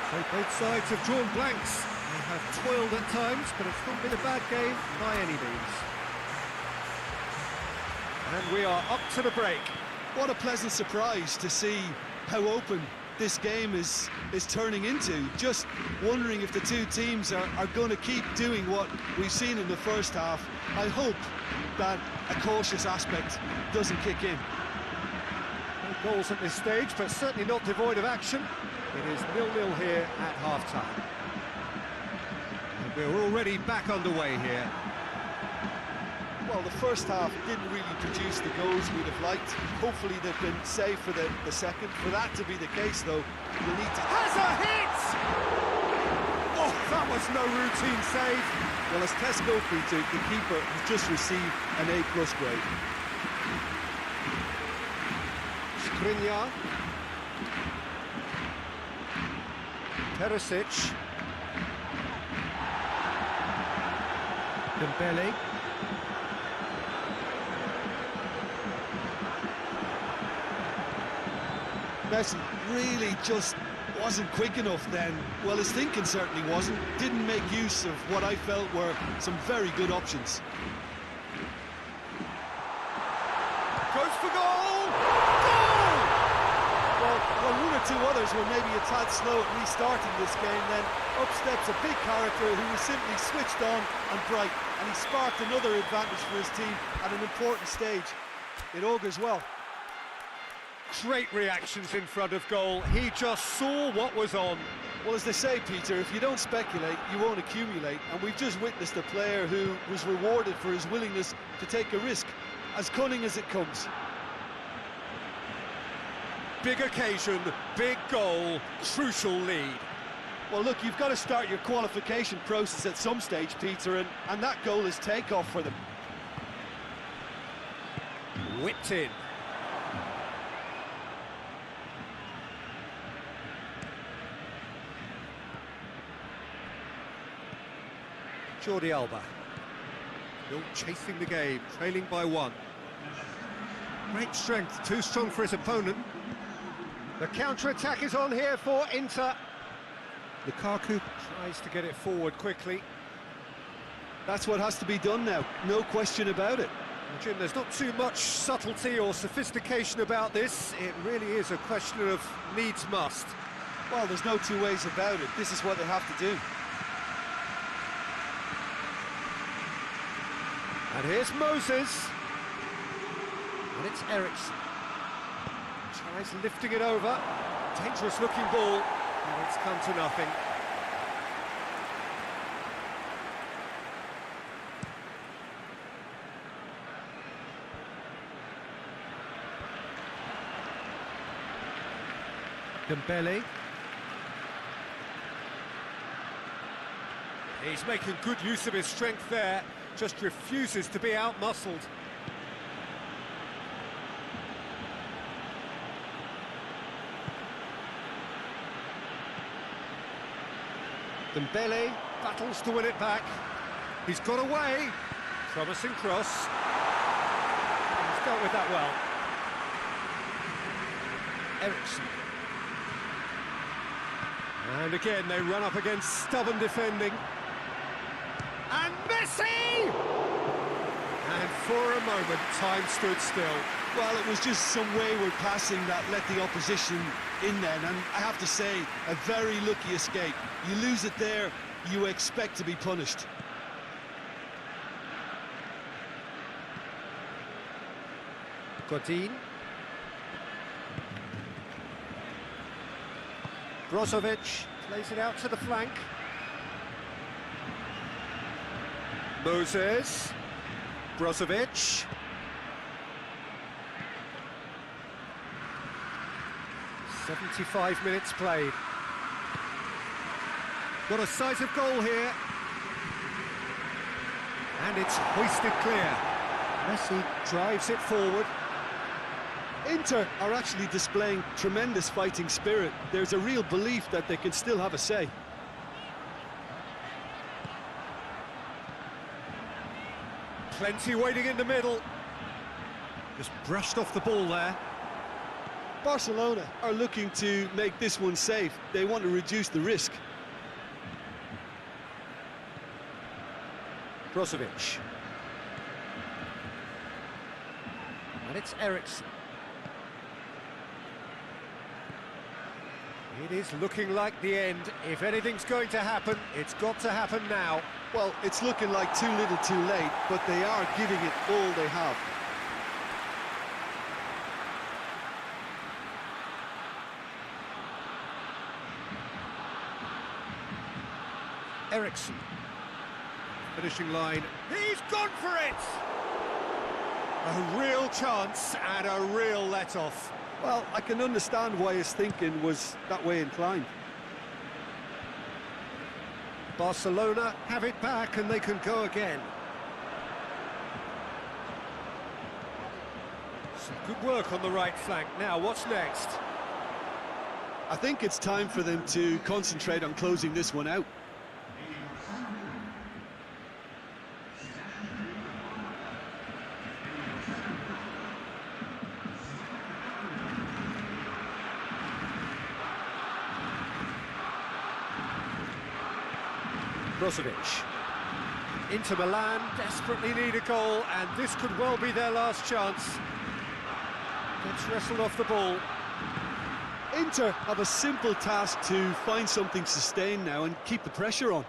So both sides have drawn blanks. They have toiled at times, but it's not been a bad game by any means. And we are up to the break. What a pleasant surprise to see how open this game is turning into. Just wondering if the two teams are going to keep doing what we've seen in the first half. I hope that a cautious aspect doesn't kick in. No goals at this stage, but certainly not devoid of action. It is 0-0 here at half-time. And we're already back underway here. Well, the first half didn't really produce the goals we'd have liked. Hopefully they've been saved for the second. For that to be the case, though, you'll need to... Has a hit! Oh, that was no routine save. Well, as Tesco Peter, the keeper, has just received an A+ grade. Skriniar. Perisic. Dembele. Messi really just wasn't quick enough then. Well, his thinking certainly wasn't. Didn't make use of what I felt were some very good options. Goes for goal! Goal! Well, one or two others were maybe a tad slow at restarting this game, then up steps a big character who was simply switched on and bright, and he sparked another advantage for his team at an important stage. It augurs well. Great reactions in front of goal. He just saw what was on. Well, as they say, Peter, if you don't speculate, you won't accumulate. And we've just witnessed a player who was rewarded for his willingness to take a risk, as cunning as it comes. Big occasion, big goal, crucial lead. Well, look, you've got to start your qualification process at some stage, Peter, and that goal is takeoff for them. Whipped in. Jordi Alba. Still chasing the game, trailing by 1. Great strength, too strong for his opponent. The counter-attack is on here for Inter. Lukaku tries to get it forward quickly. That's what has to be done now, no question about it. Jim, there's not too much subtlety or sophistication about this. It really is a question of needs must. Well, there's no two ways about it. This is what they have to do. And here's Moses. And it's Eriksson. Tries lifting it over. Dangerous looking ball. And it's come to nothing. Dembele. He's making good use of his strength there. Just refuses to be out-muscled. Dembele battles to win it back. He's got away. Promising cross. He's dealt with that well. Eriksson. And again, they run up against stubborn defending. And Messi! And for a moment, time stood still. Well, it was just some wayward passing that let the opposition in then, and I have to say, a very lucky escape. You lose it there, you expect to be punished. Godin. Brozovic plays it out to the flank. Moses. Brozovic. "75 minutes played. Got a sight of goal here. And it's hoisted clear. Messi drives it forward. Inter are actually displaying tremendous fighting spirit. There's a real belief that they can still have a say. Plenty waiting in the middle. Just brushed off the ball there. Barcelona are looking to make this one safe. They want to reduce the risk. Brozovic. And it's Eriksson. It is looking like the end. If anything's going to happen, it's got to happen now. Well, it's looking like too little too late, but they are giving it all they have. Eriksson. Finishing line. He's gone for it! A real chance and a real let-off. Well, I can understand why his thinking was that way inclined. Barcelona have it back and they can go again. Some good work on the right flank. Now, what's next? I think it's time for them to concentrate on closing this one out. Brozovic. Into Milan, desperately need a goal, and this could well be their last chance. Gets wrestled off the ball. Inter have a simple task to find something sustained now and keep the pressure on.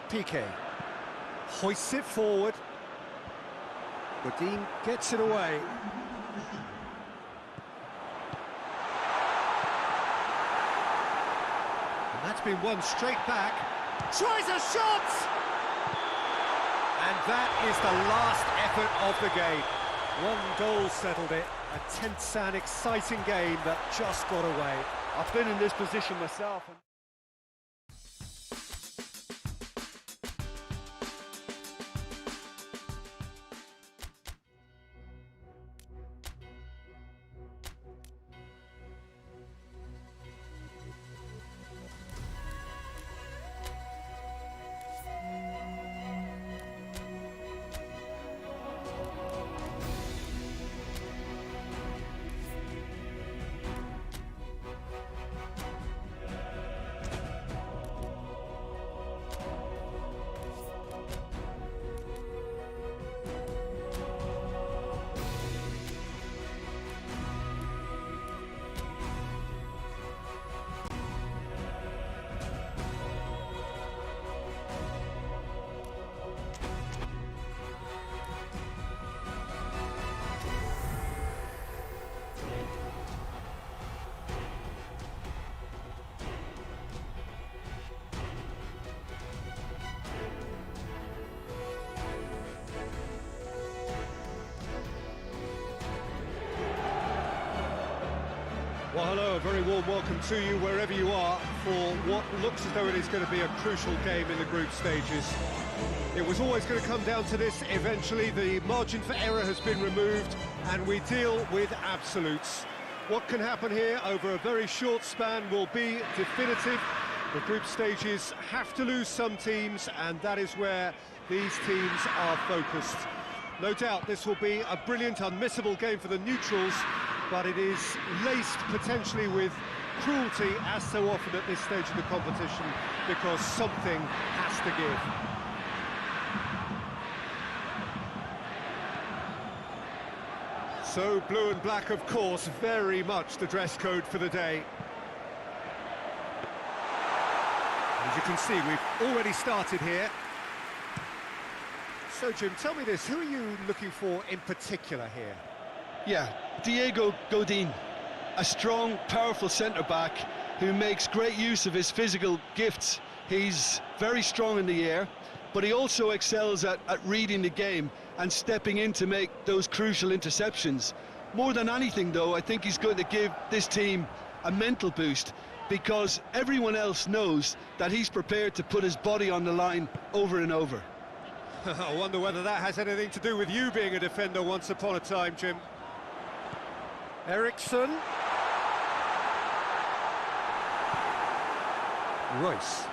Piqué hoists it forward. Godin gets it away. That's been won straight back. Tries a shot! And that is the last effort of the game. One goal settled it. A tense and exciting game that just got away. I've been in this position myself. Well, hello, a very warm welcome to you wherever you are for what looks as though it is going to be a crucial game in the group stages. It was always going to come down to this eventually. The margin for error has been removed and we deal with absolutes. What can happen here over a very short span will be definitive. The group stages have to lose some teams, and that is where these teams are focused. No doubt this will be a brilliant, unmissable game for the neutrals, but it is laced potentially with cruelty, as so often at this stage of the competition, because something has to give. So blue and black, of course, very much the dress code for the day. As you can see, we've already started here. So, Jim, tell me this, who are you looking for in particular here? Yeah, Diego Godin, a strong, powerful centre-back who makes great use of his physical gifts. He's very strong in the air, but he also excels at reading the game and stepping in to make those crucial interceptions. More than anything, though, I think he's going to give this team a mental boost, because everyone else knows that he's prepared to put his body on the line over and over. I wonder whether that has anything to do with you being a defender once upon a time, Jim. Eriksson. Royce.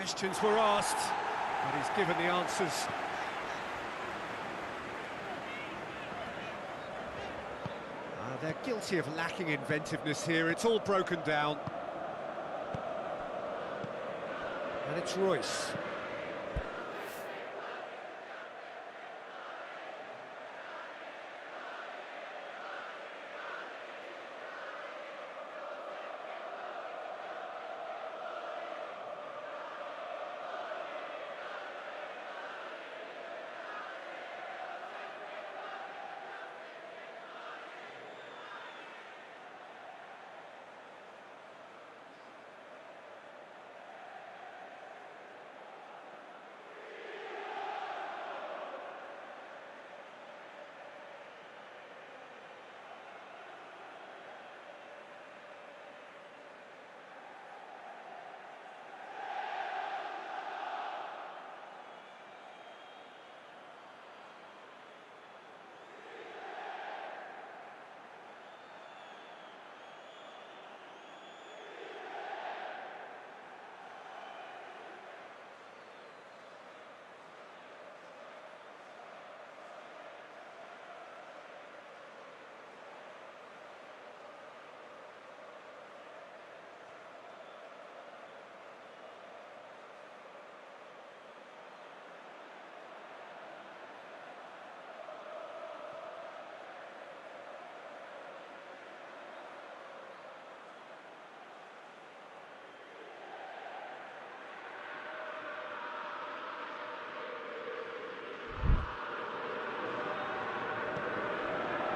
Questions were asked, but he's given the answers. They're guilty of lacking inventiveness here. It's all broken down. And it's Royce.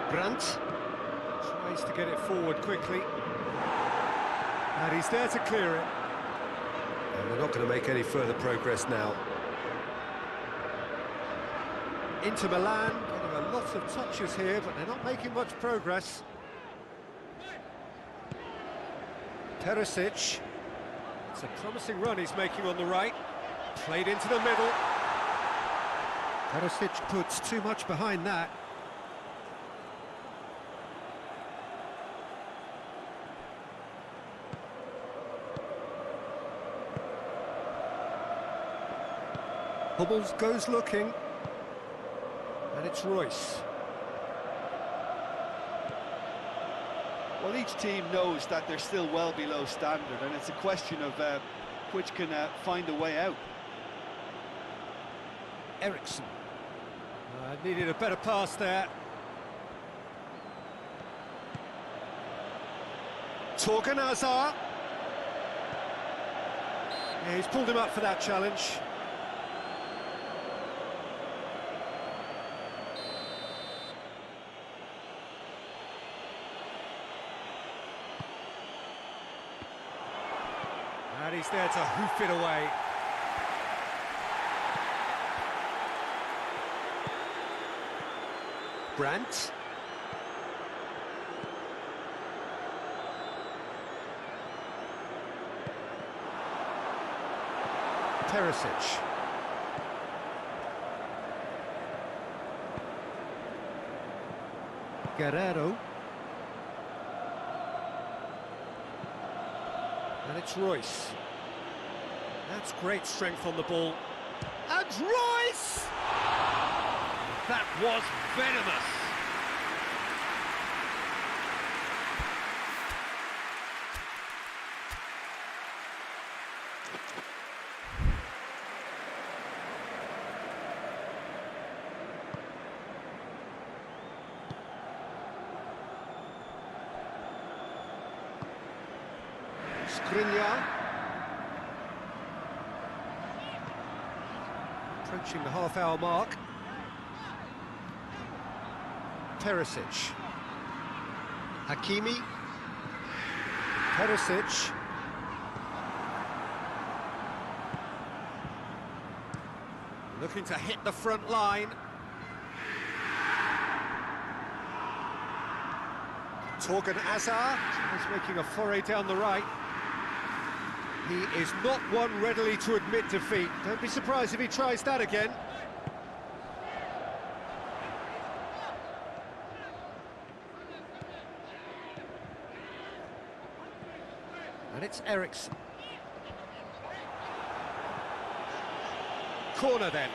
Brandt tries to get it forward quickly, and he's there to clear it. And they're not going to make any further progress now. Into Milan, getting a lot of touches here, but they're not making much progress. Perisic, it's a promising run he's making on the right, played into the middle. Perisic puts too much behind that. Hummels goes looking, and it's Royce. Well, each team knows that they're still well below standard, and it's a question of which can find a way out. Eriksson. Needed a better pass there. Torgan Hazard. Yeah, he's pulled him up for that challenge. And he's there to hoof it away. Brandt. Perisic. Guerrero. And it's Royce. That's great strength on the ball. And Royce! That was venomous. Skriniar. Approaching the half-hour mark. Perisic. Hakimi. Perisic. Looking to hit the front line. Torgan Hazard is making a foray down the right. He is not one readily to admit defeat. Don't be surprised if he tries that again. And it's Eriksson. corner then.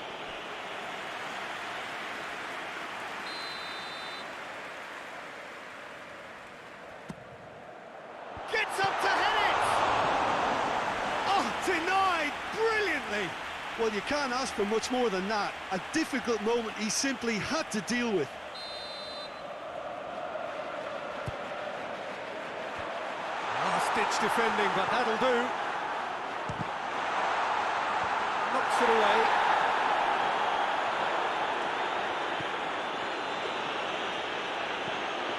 Gets up to head it! Oh, denied brilliantly! Well, you can't ask for much more than that. A difficult moment he simply had to deal with. Last-ditch defending, but that'll do. Knocks it away.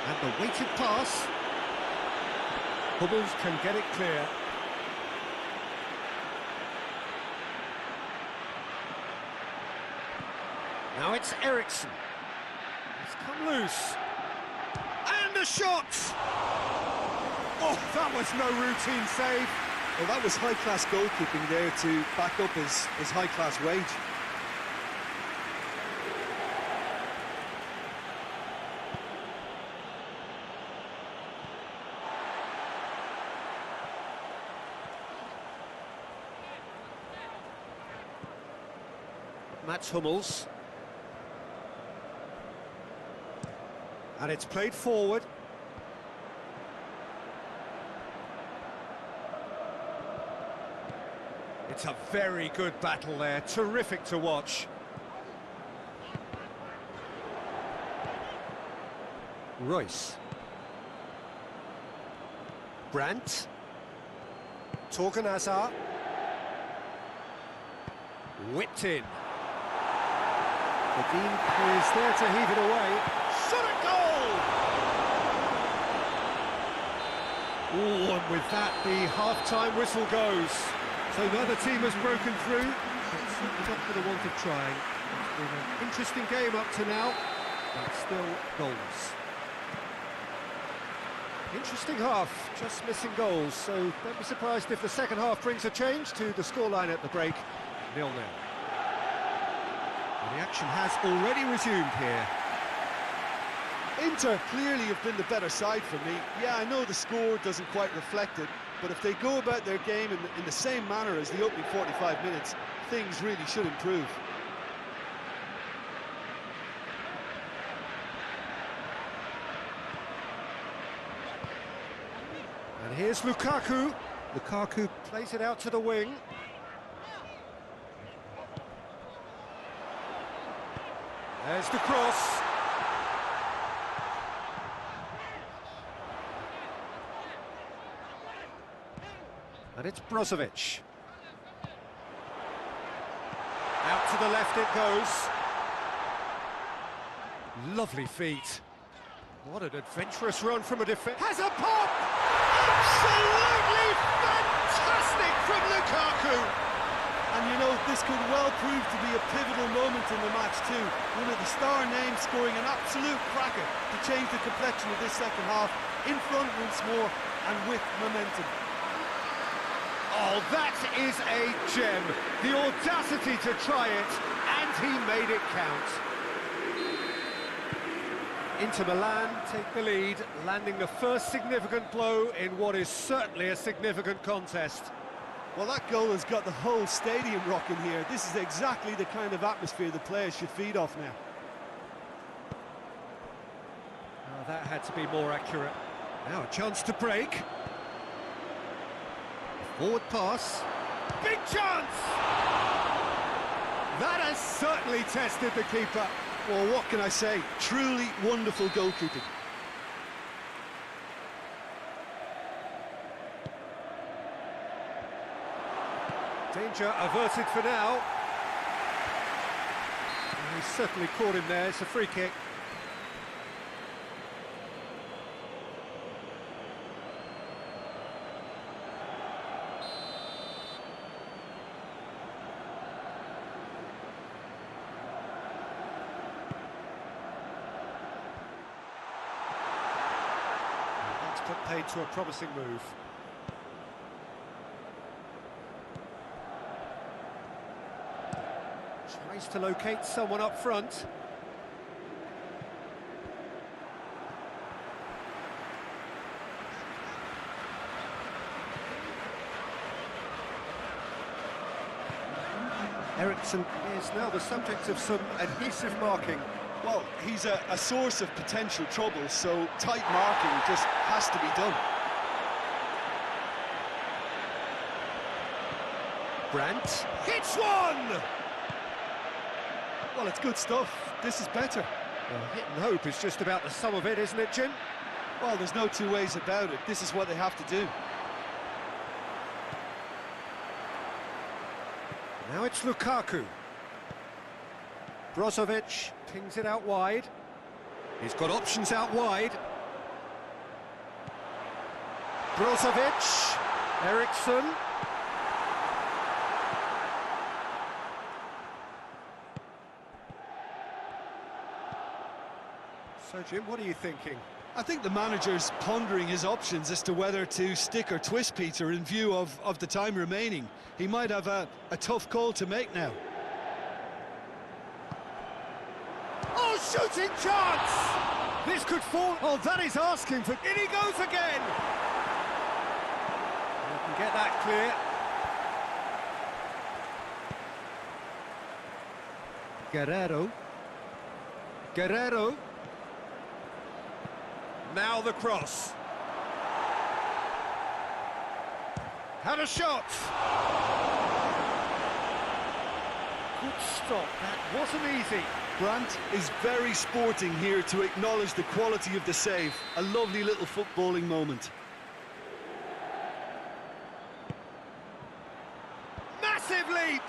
And the weighted pass. Hummels can get it clear. Now it's Eriksson. He's come loose. And a shot! Oh, that was no routine save. Well, that was high-class goalkeeping there to back up his high-class wage. Mats Hummels. And it's played forward. It's a very good battle there, terrific to watch. Royce. Brandt. Torgan Hazard. Whipped in. Dean is there to heave it away. Shot a goal! Oh, and with that, the half-time whistle goes. So neither team has broken through. It's certainly not for the want of trying. It's been an interesting game up to now, but still goals. Interesting half, just missing goals, so don't be surprised if the second half brings a change to the scoreline at the break, 0-0. The action has already resumed here. Inter clearly have been the better side for me. Yeah, I know the score doesn't quite reflect it, but if they go about their game in the same manner as the opening 45 minutes, things really should improve. And here's Lukaku. Lukaku plays it out to the wing. There's the cross. And it's Brozovic. Out to the left it goes. Lovely feet. What an adventurous run from a defender. Has a pop! Absolutely fantastic from Lukaku! And you know, this could well prove to be a pivotal moment in the match too. One of the star names scoring an absolute cracker to change the complexion of this second half, in front once more and with momentum. Oh, that is a gem. The audacity to try it, and he made it count. Inter Milan take the lead, landing the first significant blow in what is certainly a significant contest. Well, that goal has got the whole stadium rocking here. This is exactly the kind of atmosphere the players should feed off now. Oh, that had to be more accurate. Now a chance to break. Forward pass. Big chance! That has certainly tested the keeper. Well, what can I say? Truly wonderful goalkeeping. Danger averted for now. And he's certainly caught him there. It's a free kick. And that's put paid to a promising move. Tries to locate someone up front. Eriksson is now the subject of some adhesive marking. Well, he's a source of potential trouble, so tight marking just has to be done. Brandt hits one! Well, it's good stuff. This is better. Well, hit and hope is just about the sum of it, isn't it, Jim? Well, there's no two ways about it. This is what they have to do. Now it's Lukaku. Brozovic pings it out wide. He's got options out wide. Brozovic, Eriksson. So, Jim, what are you thinking? I think the manager's pondering his options as to whether to stick or twist Peter in view of the time remaining. He might have a tough call to make now. Oh, shooting chance! This could fall. Oh, that is asking for. In he goes again! You can get that clear. Guerrero. Now the cross. Had a shot. Good stop. That wasn't easy. Brandt is very sporting here to acknowledge the quality of the save. A lovely little footballing moment. Massive leap!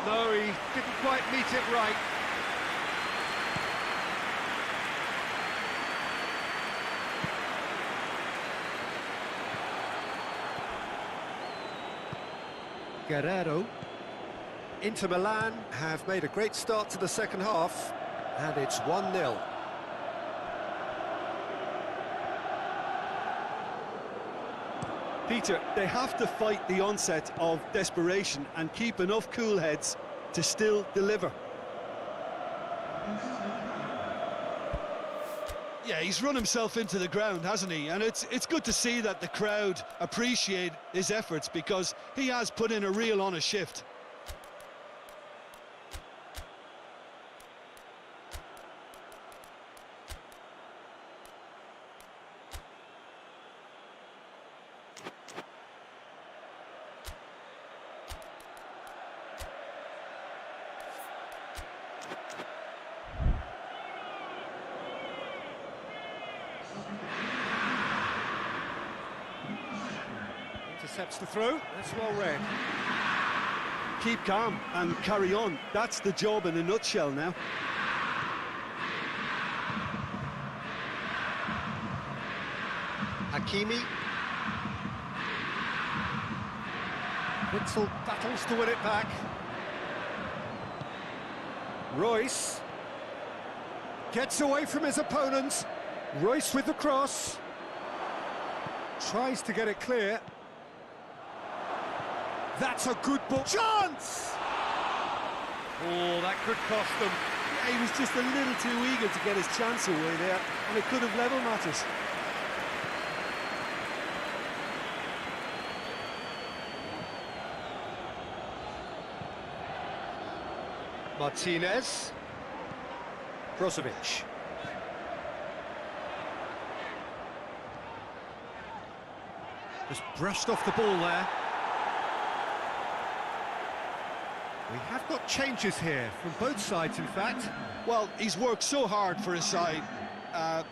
No, he didn't quite meet it right. Guerrero. Inter Milan have made a great start to the second half, and it's 1-0. Peter, they have to fight the onset of desperation and keep enough cool heads to still deliver. Yeah, he's run himself into the ground, hasn't he? And it's good to see that the crowd appreciate his efforts, because he has put in a real honest shift. Intercepts the throw. That's well read. Keep calm and carry on. That's the job in a nutshell now. Hakimi. Witzel battles to win it back. Royce gets away from his opponent. Royce with the cross. Tries to get it clear. That's a good ball. Chance! Oh, that could cost them. Yeah, he was just a little too eager to get his chance away there, and it could have level matters. Martinez. Brozovic. Just brushed off the ball there. We have got changes here from both sides, in fact. Well, he's worked so hard for his side,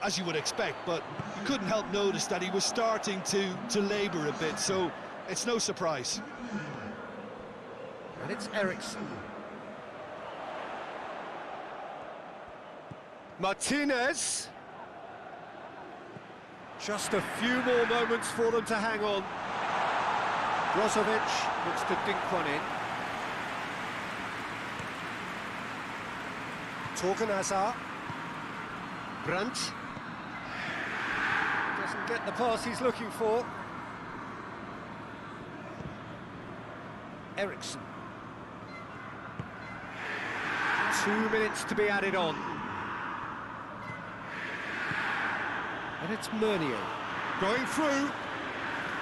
as you would expect, but you couldn't help notice that he was starting to labour a bit, so it's no surprise. And it's Eriksson. Martinez. Just a few more moments for them to hang on. Brozovic looks to dink one in. Torgan Hazard. Brandt. Doesn't get the pass he's looking for. Eriksson. 2 minutes to be added on. And it's Meunier. Going through.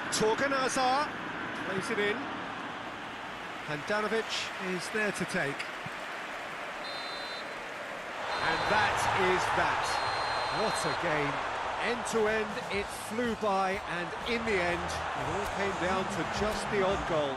Torgan Hazard. Plays it in. Handanovic is there to take. And that is that. What a game. End to end, it flew by, and in the end, it all came down to just the odd goal.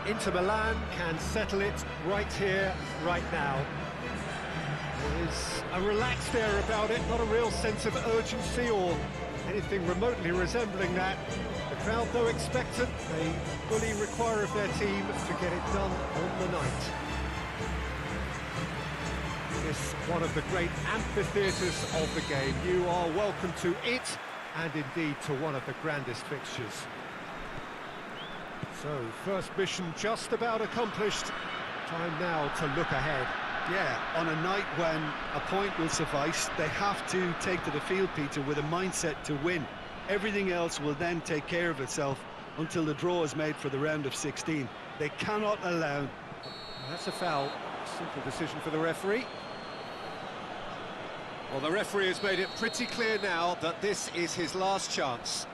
Inter Milan can settle it right here, right now. There's a relaxed air about it, not a real sense of urgency or anything remotely resembling that. The crowd, though expectant, they fully require of their team to get it done on the night. This one of the great amphitheatres of the game. You are welcome to it, and indeed to one of the grandest fixtures. So, first mission just about accomplished. Time now to look ahead. Yeah, on a night when a point will suffice, they have to take to the field, Peter, with a mindset to win. Everything else will then take care of itself until the draw is made for the round of 16. They cannot allow... That's a foul. Simple decision for the referee. Well, the referee has made it pretty clear now that this is his last chance.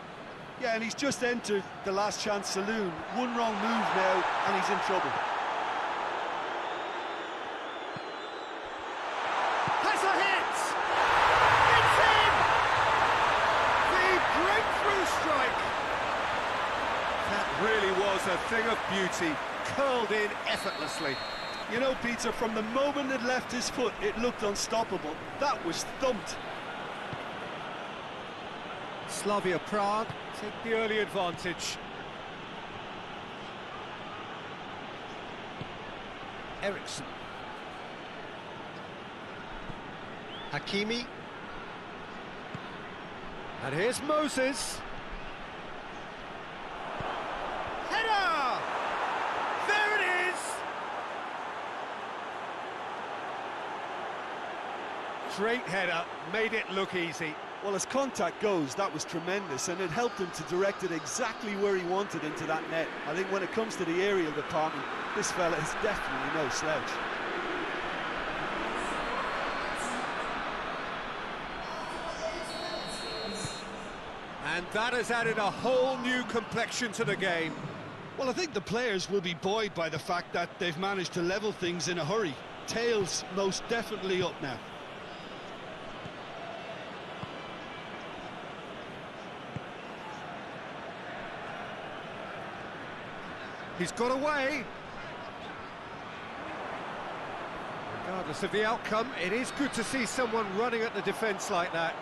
Yeah, and he's just entered the last chance saloon. One wrong move now, and he's in trouble. Has a hit! It's in! The breakthrough strike! That really was a thing of beauty, curled in effortlessly. You know, Peter, from the moment it left his foot, it looked unstoppable. That was thumped. Slavia Prague take the early advantage. Eriksson. Hakimi. And here's Moses. Header! There it is! Straight header, made it look easy. Well, as contact goes, that was tremendous, and it helped him to direct it exactly where he wanted into that net. I think when it comes to the aerial department, this fella is definitely no slouch. And that has added a whole new complexion to the game. Well, I think the players will be buoyed by the fact that they've managed to level things in a hurry. Tails most definitely up now. He's got away. Regardless of the outcome, it is good to see someone running at the defence like that.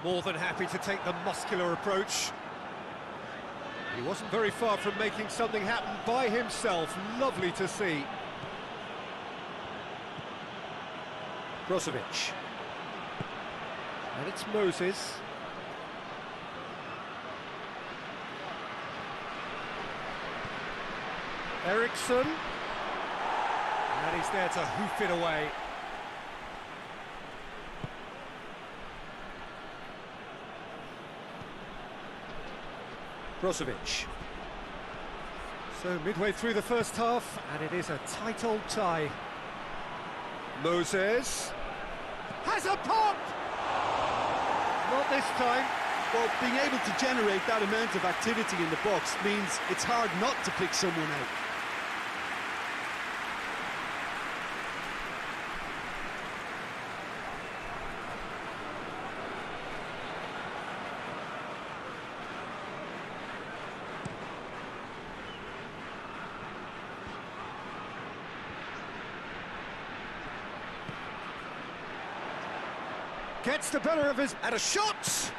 More than happy to take the muscular approach. He wasn't very far from making something happen by himself. Lovely to see. Brozovic. And it's Moses. Eriksson. And he's there to hoof it away. Brozovic. So midway through the first half, and it is a tight old tie. Moses has a pop! Not this time. Well, being able to generate that amount of activity in the box means it's hard not to pick someone out. Gets the better of his... and a shot!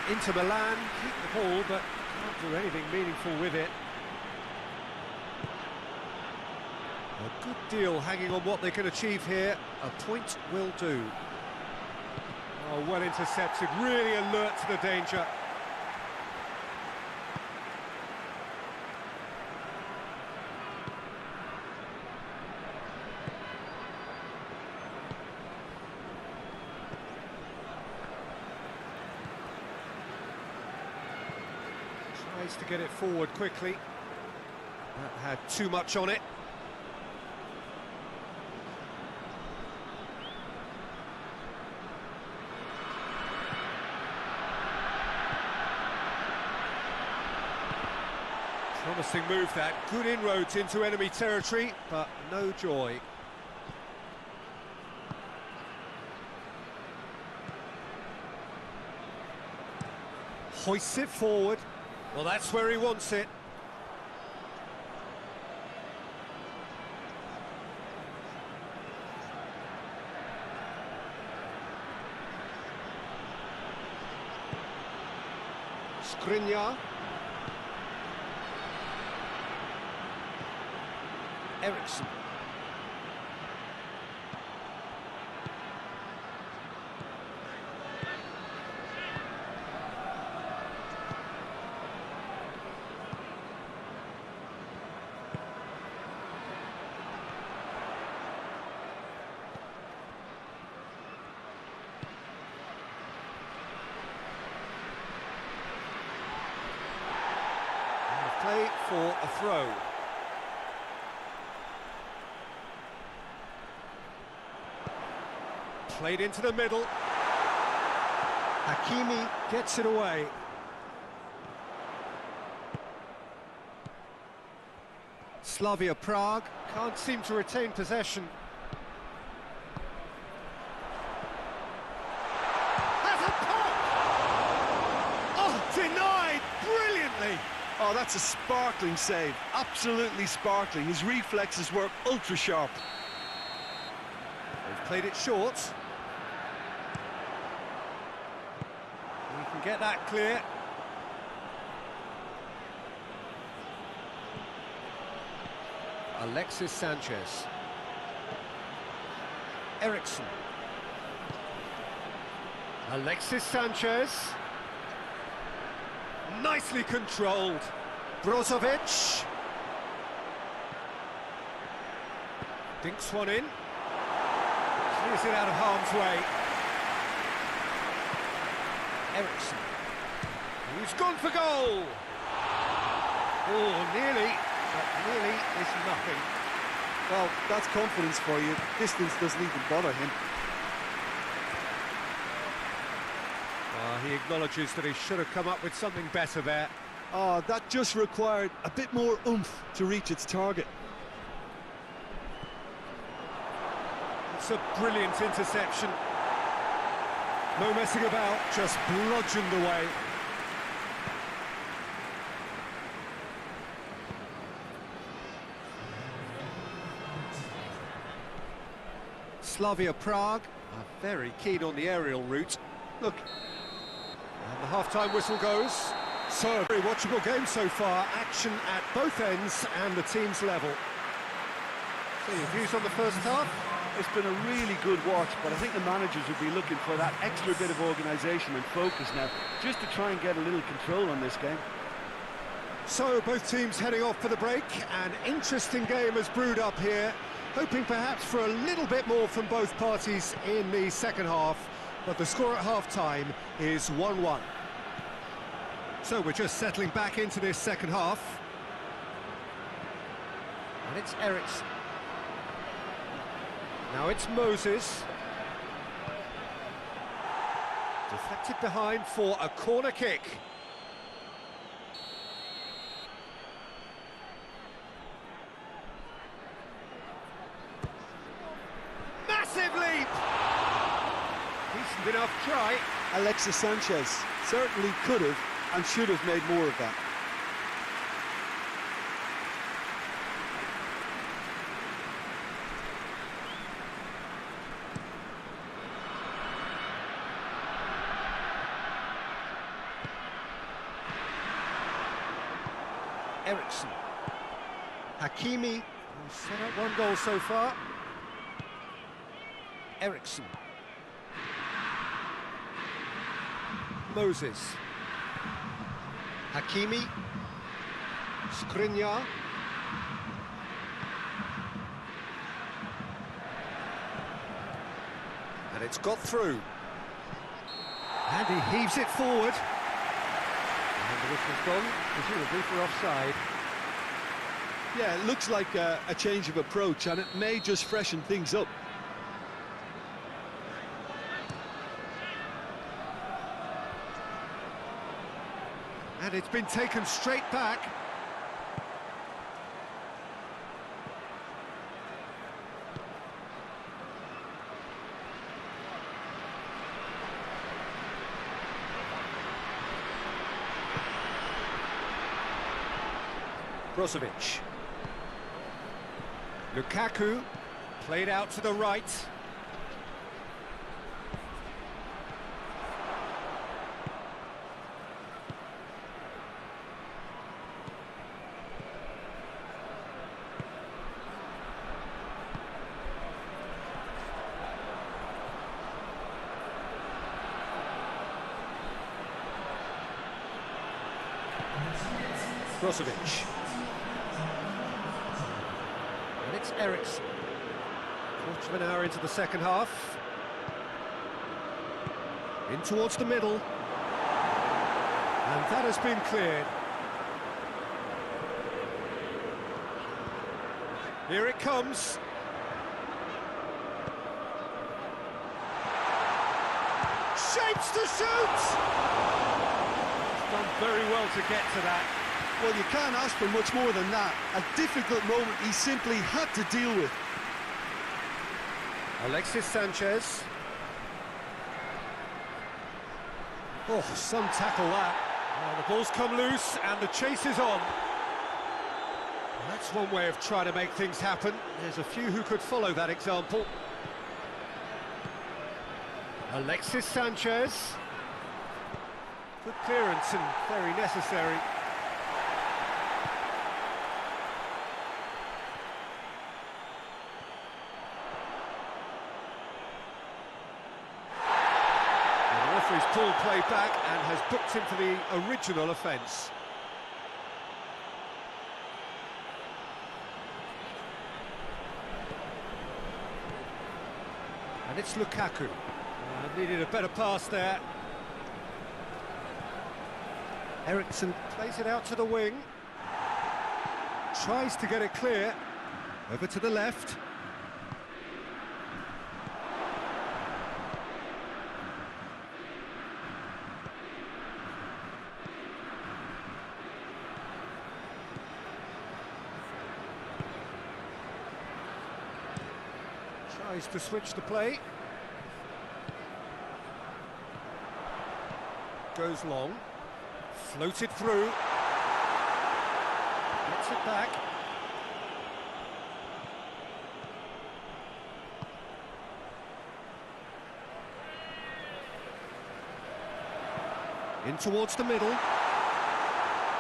Into Milan, keep the ball, but can't do anything meaningful with it. A good deal hanging on what they can achieve here. A point will do. Oh, well intercepted, really alert to the danger. Tries to get it forward quickly. That had too much on it. Promising move that, good inroads into enemy territory, but no joy. Hoists it forward. Well, that's where he wants it. Skriniar. Eriksson. Play for a throw. Played into the middle. Hakimi gets it away. Slavia Prague can't seem to retain possession. Has a pop! Oh, denied brilliantly! Oh, that's a sparkling save. Absolutely sparkling. His reflexes work ultra sharp. They've played it short. He can get that clear. Alexis Sanchez. Eriksson. Alexis Sanchez. Nicely controlled. Brozovic. Dinks one in. Clears it out of harm's way. Eriksson. He's gone for goal. Oh, nearly, but nearly is nothing. Well, that's confidence for you. Distance doesn't even bother him. He acknowledges that he should have come up with something better there. Oh, that just required a bit more oomph to reach its target. It's a brilliant interception. No messing about, just bludgeoned away. Slavia Prague are very keen on the aerial route. Look. And the half-time whistle goes. So, a very watchable game so far. Action at both ends and the team's level. So, your views on the first half? It's been a really good watch, but I think the managers would be looking for that extra bit of organisation and focus now, just to try and get a little control on this game. So, both teams heading off for the break. An interesting game has brewed up here. Hoping perhaps for a little bit more from both parties in the second half. But the score at half-time is 1-1. So we're just settling back into this second half. And it's Ericsson. Now it's Moses. Deflected behind for a corner kick. Massive leap! Decent enough try. Alexis Sanchez certainly could have and should have made more of that. Ericsson. Hakimi, who's set up one goal so far. Ericsson. Moses. Hakimi. Skriniar. And it's got through. And he heaves it forward. And the whistle's gone, presumably for offside. Yeah, it looks like a change of approach, and it may just freshen things up. And it's been taken straight back. Brozovic. Lukaku, played out to the right. Brozovic. And it's Ericsson. Quarter of an hour into the second half. In towards the middle. And that has been cleared. Here it comes. Shapes to shoot! Done very well to get to that. Well, you can't ask for much more than that. A difficult moment he simply had to deal with. Alexis Sanchez. Oh, some tackle that. Well, the ball's come loose and the chase is on. Well, that's one way of trying to make things happen. There's a few who could follow that example. Alexis Sanchez. Good clearance and very necessary. He's pulled play back and has booked him for the original offence. And it's Lukaku. Needed a better pass there. Ericsson plays it out to the wing. Tries to get it clear. Over to the left. Tries to switch the play. Goes long. Floated through. Gets it back. In towards the middle.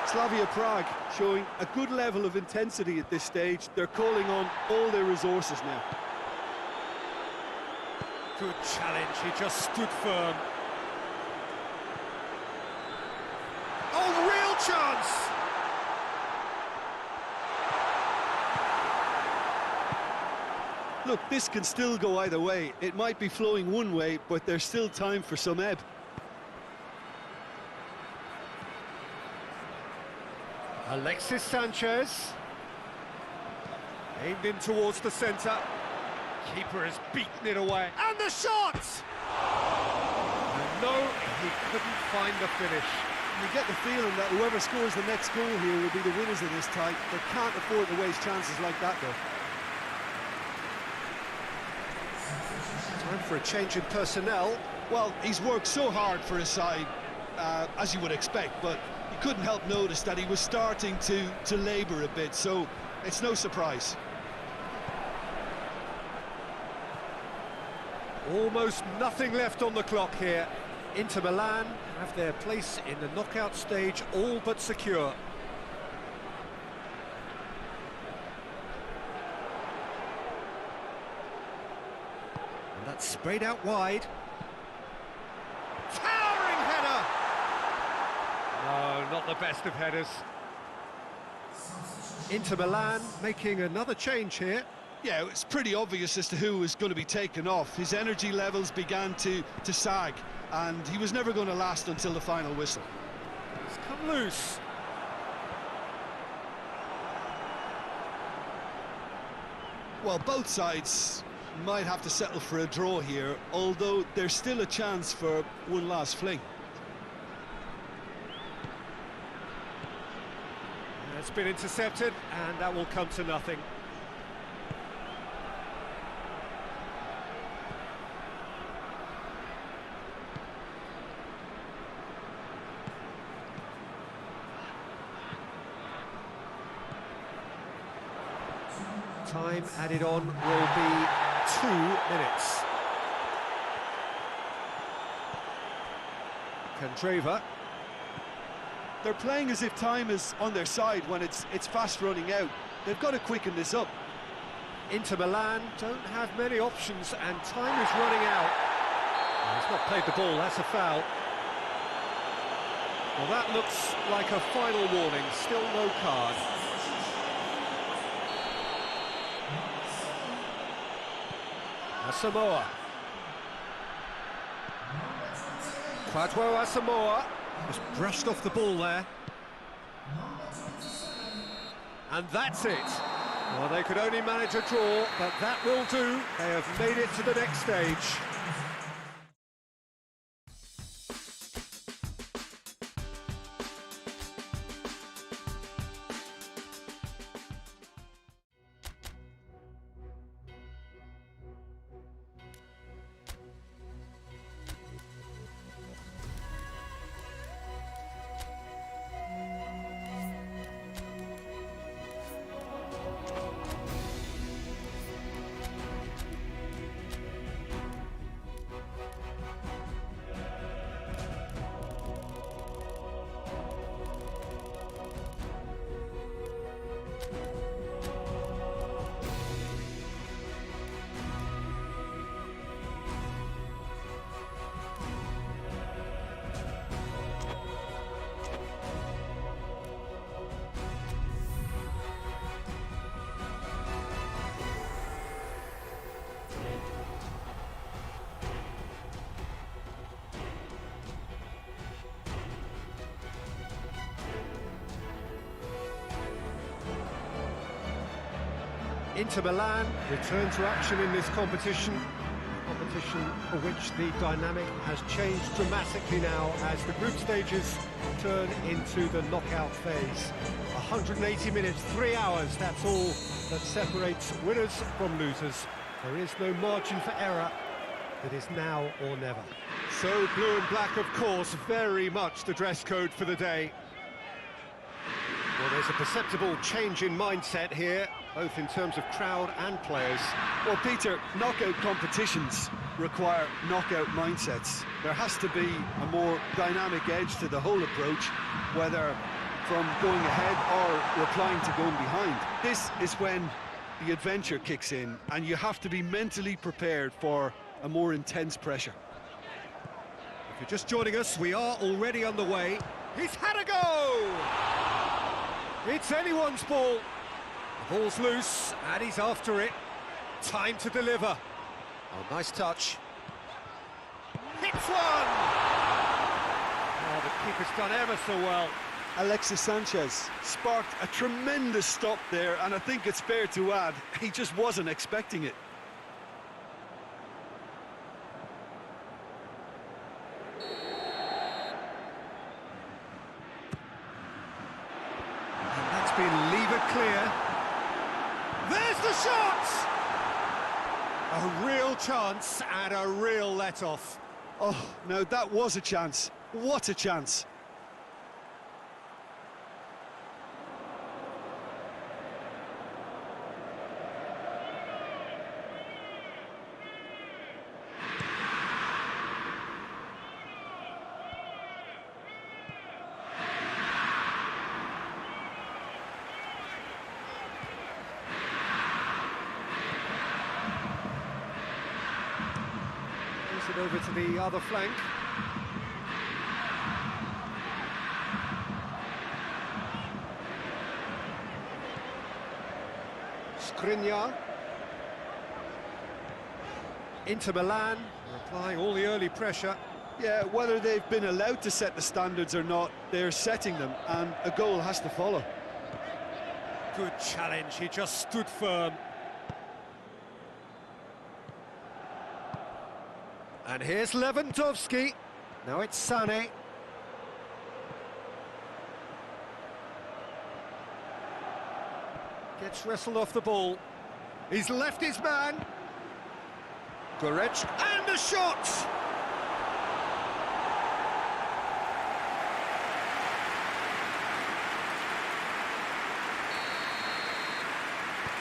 Slavia Prague showing a good level of intensity at this stage. They're calling on all their resources now. Good challenge, he just stood firm. Oh, real chance! Look, this can still go either way. It might be flowing one way, but there's still time for some ebb. Alexis Sanchez. Aimed in towards the centre. Keeper has beaten it away. And the shot! And no, he couldn't find the finish. You get the feeling that whoever scores the next goal here will be the winners of this tie. They can't afford to waste chances like that, though. Time for a change in personnel. Well, he's worked so hard for his side, as you would expect, but you couldn't help notice that he was starting to labour a bit, so it's no surprise. Almost nothing left on the clock here. Inter Milan have their place in the knockout stage all but secure. And that's sprayed out wide. Towering header! No, not the best of headers. Inter Milan making another change here. Yeah, it's pretty obvious as to who was going to be taken off. His energy levels began to sag, and he was never going to last until the final whistle. He's come loose. Well, both sides might have to settle for a draw here, although there's still a chance for one last fling. It's been intercepted, and that will come to nothing. Time added on will be 2 minutes. Candreva. They're playing as if time is on their side when it's fast running out. They've got to quicken this up. Inter Milan don't have many options, and time is running out. He's not played the ball, that's a foul. Well, that looks like a final warning, still no card. Asamoah. Kwadwo Asamoah just brushed off the ball there. And that's it. Well, they could only manage a draw, but that will do. They have made it to the next stage. Inter Milan return to action in this competition for which the dynamic has changed dramatically now as the group stages turn into the knockout phase. 180 minutes, 3 hours, that's all that separates winners from losers. There is no margin for error. It is now or never. So blue and black, of course, very much the dress code for the day. Well, there's a perceptible change in mindset here, both in terms of crowd and players. Well, Peter, knockout competitions require knockout mindsets. There has to be a more dynamic edge to the whole approach, whether from going ahead or replying to going behind. This is when the adventure kicks in, and you have to be mentally prepared for a more intense pressure. If you're just joining us, we are already underway. He's had a go! It's anyone's ball. The ball's loose, and he's after it. Time to deliver. Oh, nice touch. Hits one! Oh, the keeper's done ever so well. Alexis Sanchez sparked a tremendous stop there, and I think it's fair to add, he just wasn't expecting it. And that's been levered clear. There's the shot! A real chance and a real let-off. Oh, no, that was a chance. What a chance. It over to the other flank. Skriniar. Into Milan, applying all the early pressure. Yeah, whether they've been allowed to set the standards or not, they're setting them, and a goal has to follow. Good challenge, he just stood firm. And here's Lewandowski. Now it's Sané. Gets wrestled off the ball. He's left his man. Goretzka, and the shot!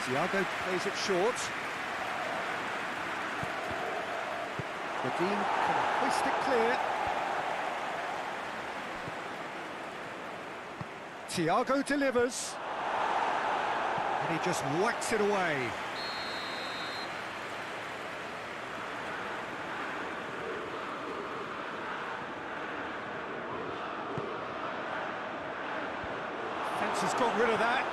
Thiago plays it short. Dean can hoist it clear. Thiago delivers. And he just whacks it away. Fence has got rid of that.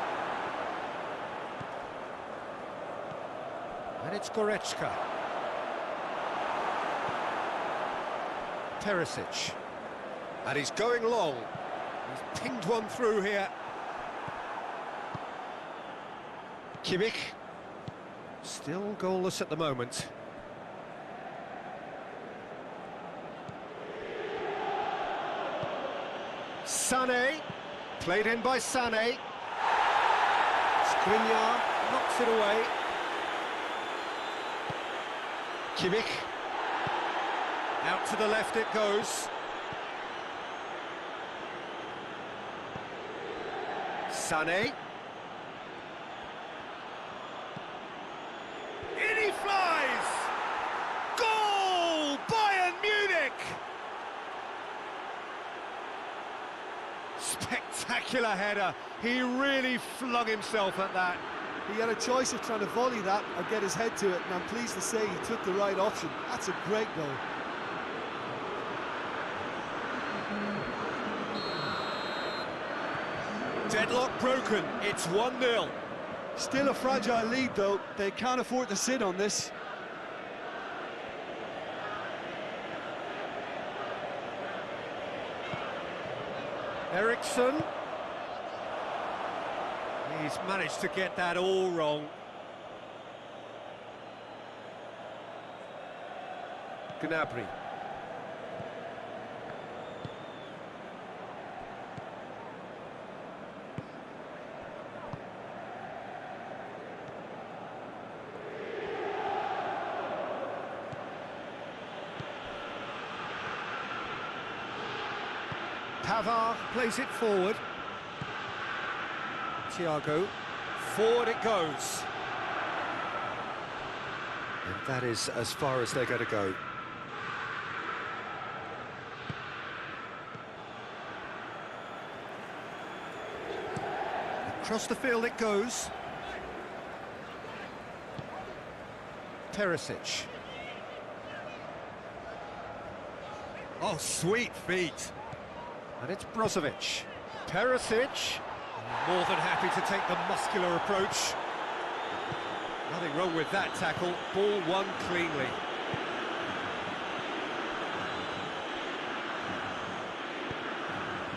And it's Goretzka. Perisic, and he's going long. He's pinged one through here. Kimmich, still goalless at the moment. Sané, played in by Sané. Skriniar knocks it away. Kimmich. Out to the left it goes. Sané. In he flies! Goal! Bayern Munich! Spectacular header. He really flung himself at that. He had a choice of trying to volley that or get his head to it, and I'm pleased to say he took the right option. That's a great goal. Deadlock broken, it's 1-0. Still a fragile lead though, they can't afford to sit on this. Eriksson. He's managed to get that all wrong. Gnabry. Pavard plays it forward. Thiago, forward it goes. And that is as far as they're going to go. Across the field it goes. Perisic. Oh, sweet feet. And it's Brozovic. Perisic, more than happy to take the muscular approach. Nothing wrong with that tackle. Ball won cleanly.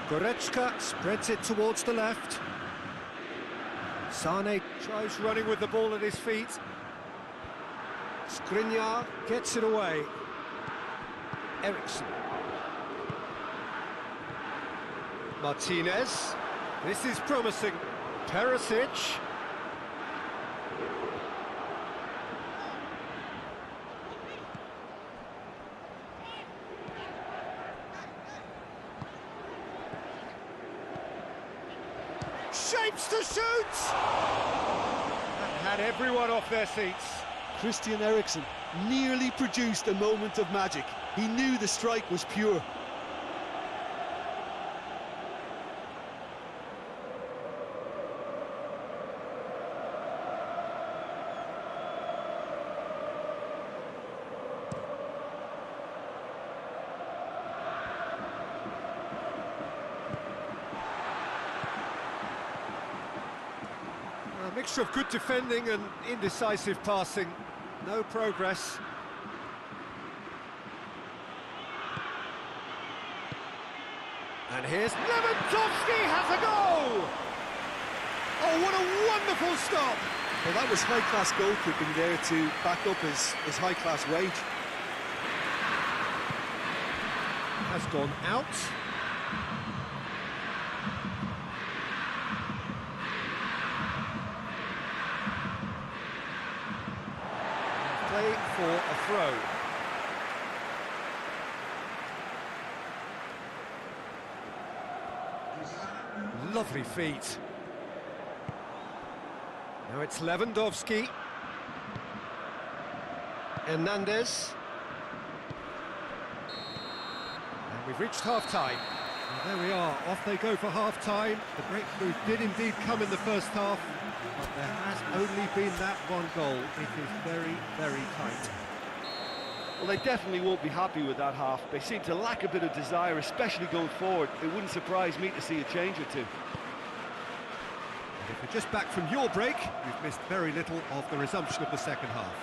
Goretzka spreads it towards the left. Sane tries running with the ball at his feet. Skriniar gets it away. Eriksson. Martinez. This is promising. Perisic. Shapes to shoot! That had everyone off their seats. Christian Eriksen nearly produced a moment of magic. He knew the strike was pure. A mixture of good defending and indecisive passing. No progress. And here's Lewandowski has a goal! Oh, what a wonderful stop! Well, that was high-class goalkeeping there to back up his high-class wage. Has gone out. Play for a throw. Lovely feet. Now it's Lewandowski. Hernandez. And we've reached half-time. Well, there we are, off they go for half-time. The breakthrough did indeed come in the first half, but there has only been that one goal. It is very, very tight. Well, they definitely won't be happy with that half. They seem to lack a bit of desire, especially going forward. It wouldn't surprise me to see a change or two. And if you're just back from your break, you've missed very little of the resumption of the second half.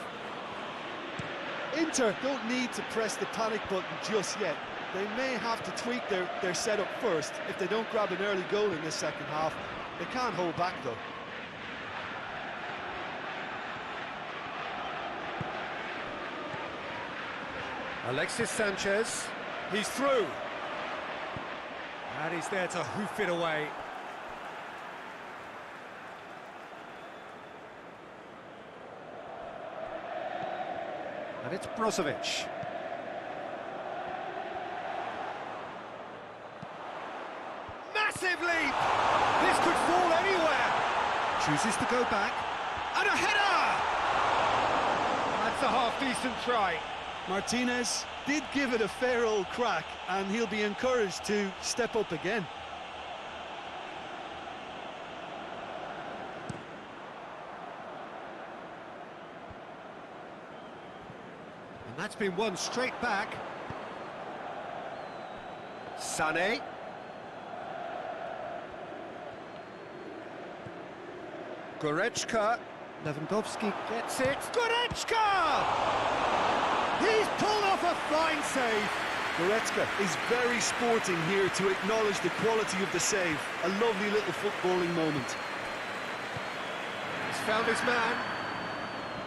Inter don't need to press the panic button just yet. They may have to tweak their setup first. If they don't grab an early goal in this second half, they can't hold back though. Alexis Sanchez, he's through. And he's there to hoof it away. And it's Brozovic. Massive leap! This could fall anywhere. Chooses to go back. And a header! That's a half-decent try. Martinez did give it a fair old crack, and he'll be encouraged to step up again. And that's been won straight back. Sané. Goretzka. Lewandowski gets it. Goretzka! He's pulled off a fine save. Goretzka is very sporting here to acknowledge the quality of the save. A lovely little footballing moment. He's found his man.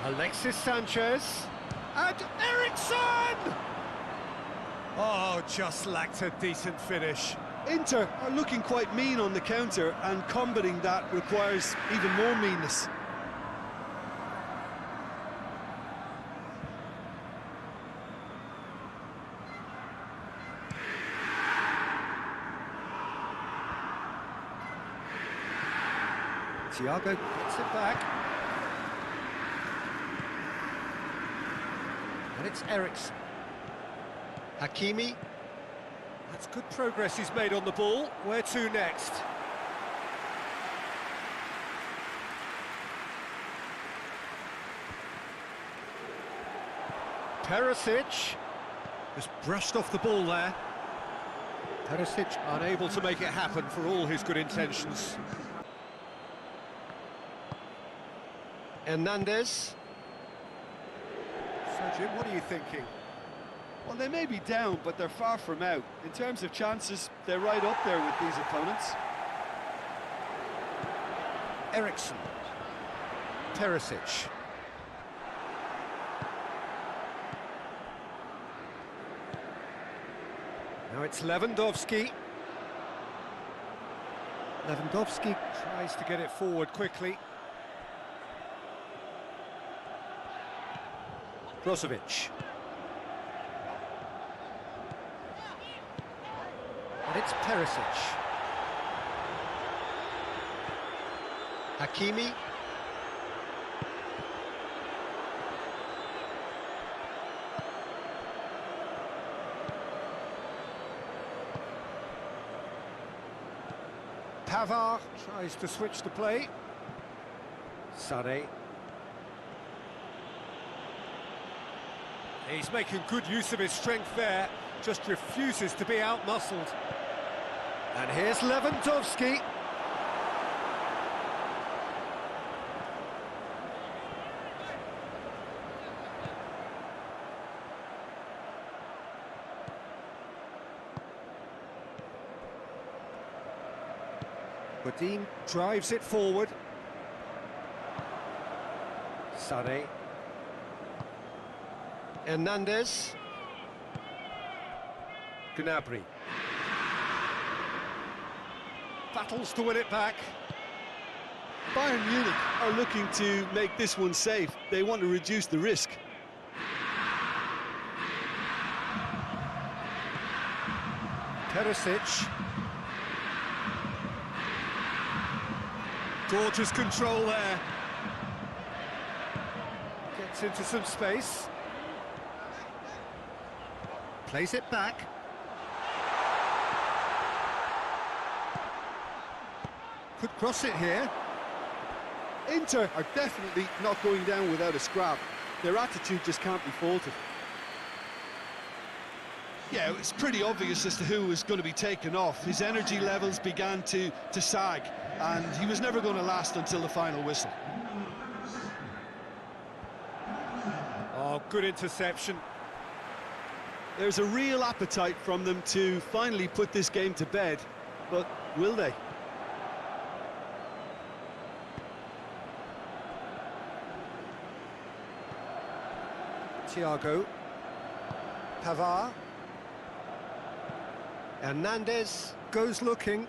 Alexis Sanchez. And Eriksson! Oh, just lacked a decent finish. Inter are looking quite mean on the counter, and combating that requires even more meanness. Thiago gets it back. And it's Eriksson. Hakimi. That's good progress he's made on the ball. Where to next? Perisic. Just brushed off the ball there. Perisic unable to make it happen for all his good intentions. Hernandez. So, Jim, what are you thinking? Well, they may be down, but they're far from out. In terms of chances, they're right up there with these opponents. Eriksson. Perisic. Now it's Lewandowski. Lewandowski tries to get it forward quickly. Brozovic. And it's Perisic. Hakimi. Pavard tries to switch the play. Sané. He's making good use of his strength there, just refuses to be outmuscled. And here's Lewandowski. Godin drives it forward. Sané. Hernandez. Gnabry. Battles to win it back. Bayern Munich are looking to make this one safe. They want to reduce the risk. Perisic. Gorgeous control there. Gets into some space. Plays it back. Could cross it here. Inter are definitely not going down without a scrap. Their attitude just can't be faulted. Yeah, it was pretty obvious as to who was going to be taken off. His energy levels began to sag, and he was never going to last until the final whistle. Oh, good interception. There's a real appetite from them to finally put this game to bed, but will they? Thiago. Pavard. Hernandez goes looking.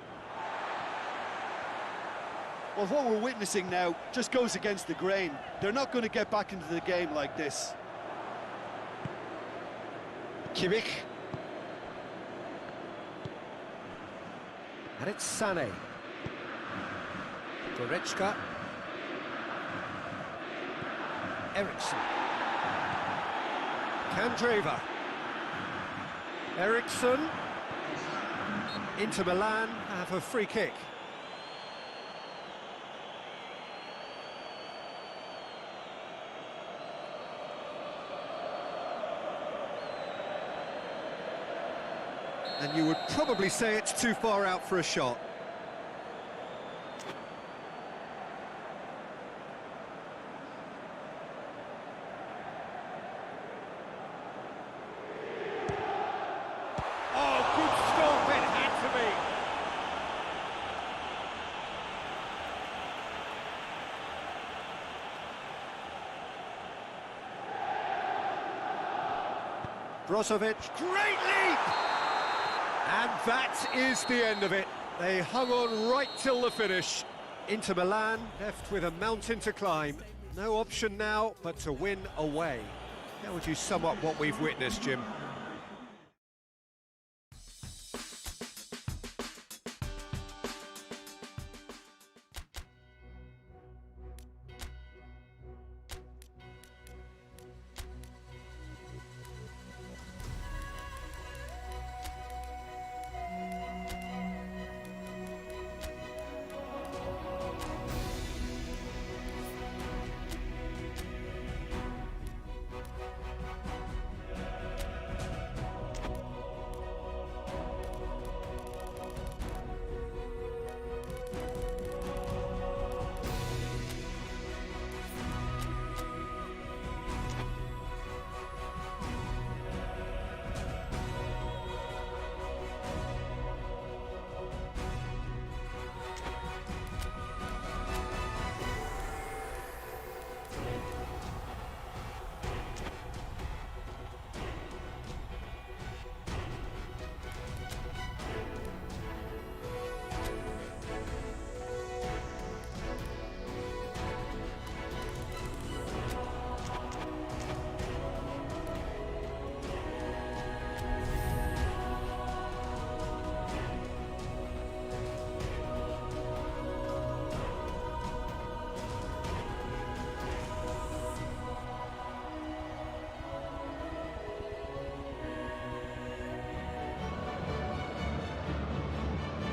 Well, what we're witnessing now just goes against the grain. They're not going to get back into the game like this. Kimmich. And it's Sané. Goretzka. Eriksson. Kandreva. Eriksson. Inter Milan have a free kick. And you would probably say it's too far out for a shot. Oh, good stop, it had to be. Brozovic, great leap! And that is the end of it. They hung on right till the finish. Inter Milan left with a mountain to climb. No option now but to win away. How would you sum up what we've witnessed, Jim?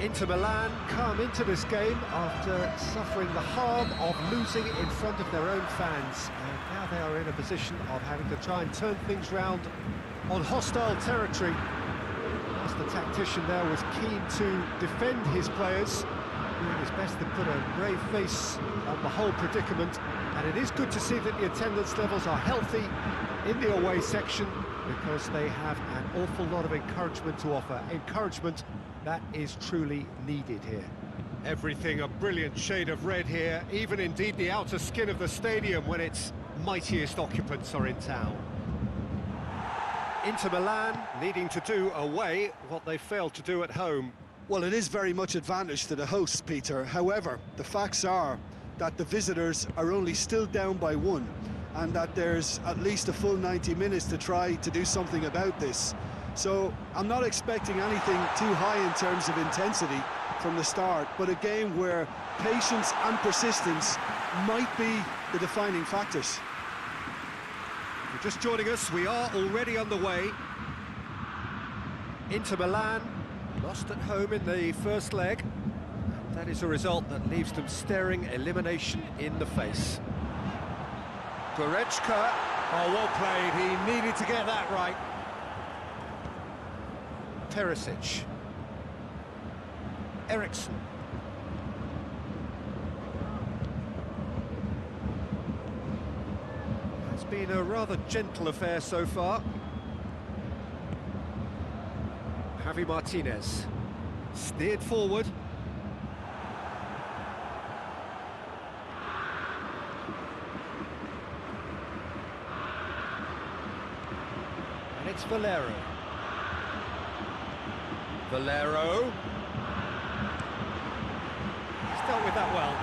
Inter Milan come into this game after suffering the harm of losing in front of their own fans, and now they are in a position of having to try and turn things round on hostile territory. As the tactician there was keen to defend his players, doing his best to put a brave face on the whole predicament, and it is good to see that the attendance levels are healthy in the away section, because they have an awful lot of encouragement to offer. Encouragement that is truly needed here. Everything a brilliant shade of red here, even indeed the outer skin of the stadium when its mightiest occupants are in town. Inter Milan needing to do away what they failed to do at home. Well, it is very much advantage to the hosts, Peter. However, the facts are that the visitors are only still down by 1, and that there's at least a full 90 minutes to try to do something about this. So I'm not expecting anything too high in terms of intensity from the start, but a game where patience and persistence might be the defining factors. If you're just joining us, we are already underway. Inter Milan lost at home in the first leg. That is a result that leaves them staring elimination in the face. Goretzka, oh, well played, he needed to get that right. Perisic. Eriksson. It's been a rather gentle affair so far. Javi Martinez. Steered forward. And it's Valero. Valero. He's dealt with that well.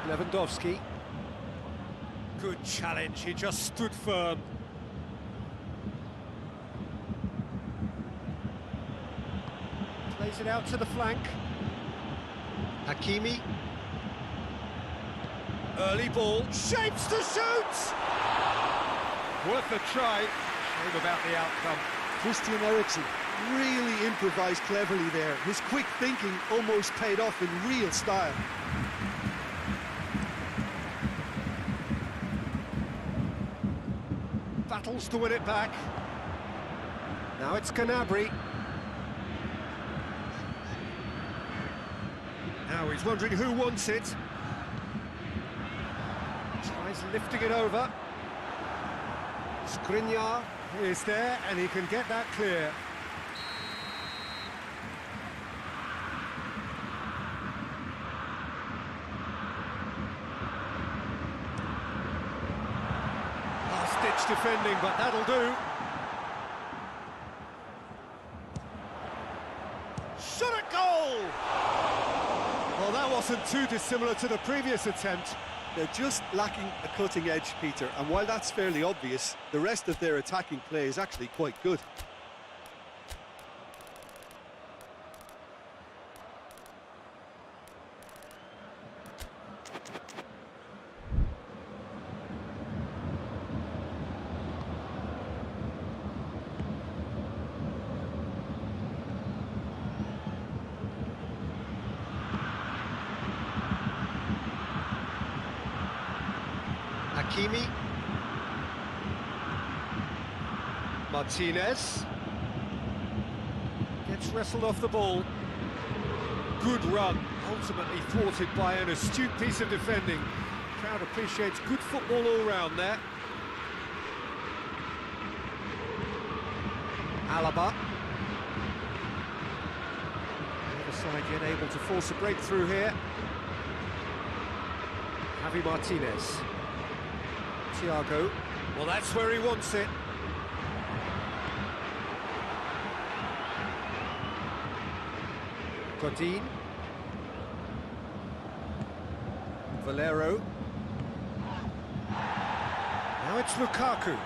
Lewandowski. Good challenge, he just stood firm. Plays it out to the flank. Hakimi. Early ball, shapes to shoot! Worth a try. Shame about the outcome. Christian Eriksen really improvised cleverly there. His quick thinking almost paid off in real style. Battles to win it back. Now it's Gnabry. Now he's wondering who wants it. Tries lifting it over. Skriniar is there, and he can get that clear. Last-ditch defending, but that'll do. Shot at goal! Well, that wasn't too dissimilar to the previous attempt. They're just lacking a cutting edge, Peter, and while that's fairly obvious, the rest of their attacking play is actually quite good. Hakimi. Martinez. Gets wrestled off the ball. Good run, ultimately thwarted by an astute piece of defending. Crowd appreciates good football all round there. Alaba. The other side yet able to force a breakthrough here. Javi Martinez. Thiago. Well, that's where he wants it. Godin. Valero. Now it's Lukaku.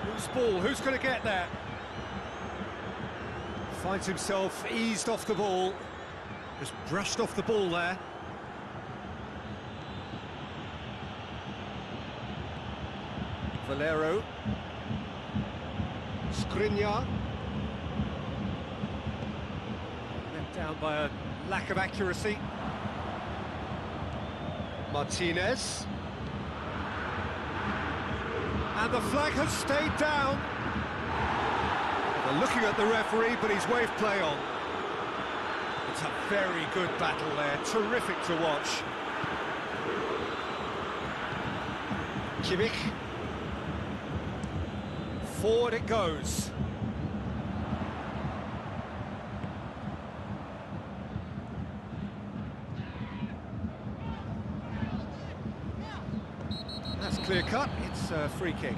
Loose ball, who's going to get that? Finds himself eased off the ball. Just brushed off the ball there. Valero. Skriniar. Let down by a lack of accuracy. Martinez. And the flag has stayed down. They're looking at the referee, but he's waved play on. It's a very good battle there, terrific to watch. Kimmich. Forward it goes. That's clear cut, it's a free kick.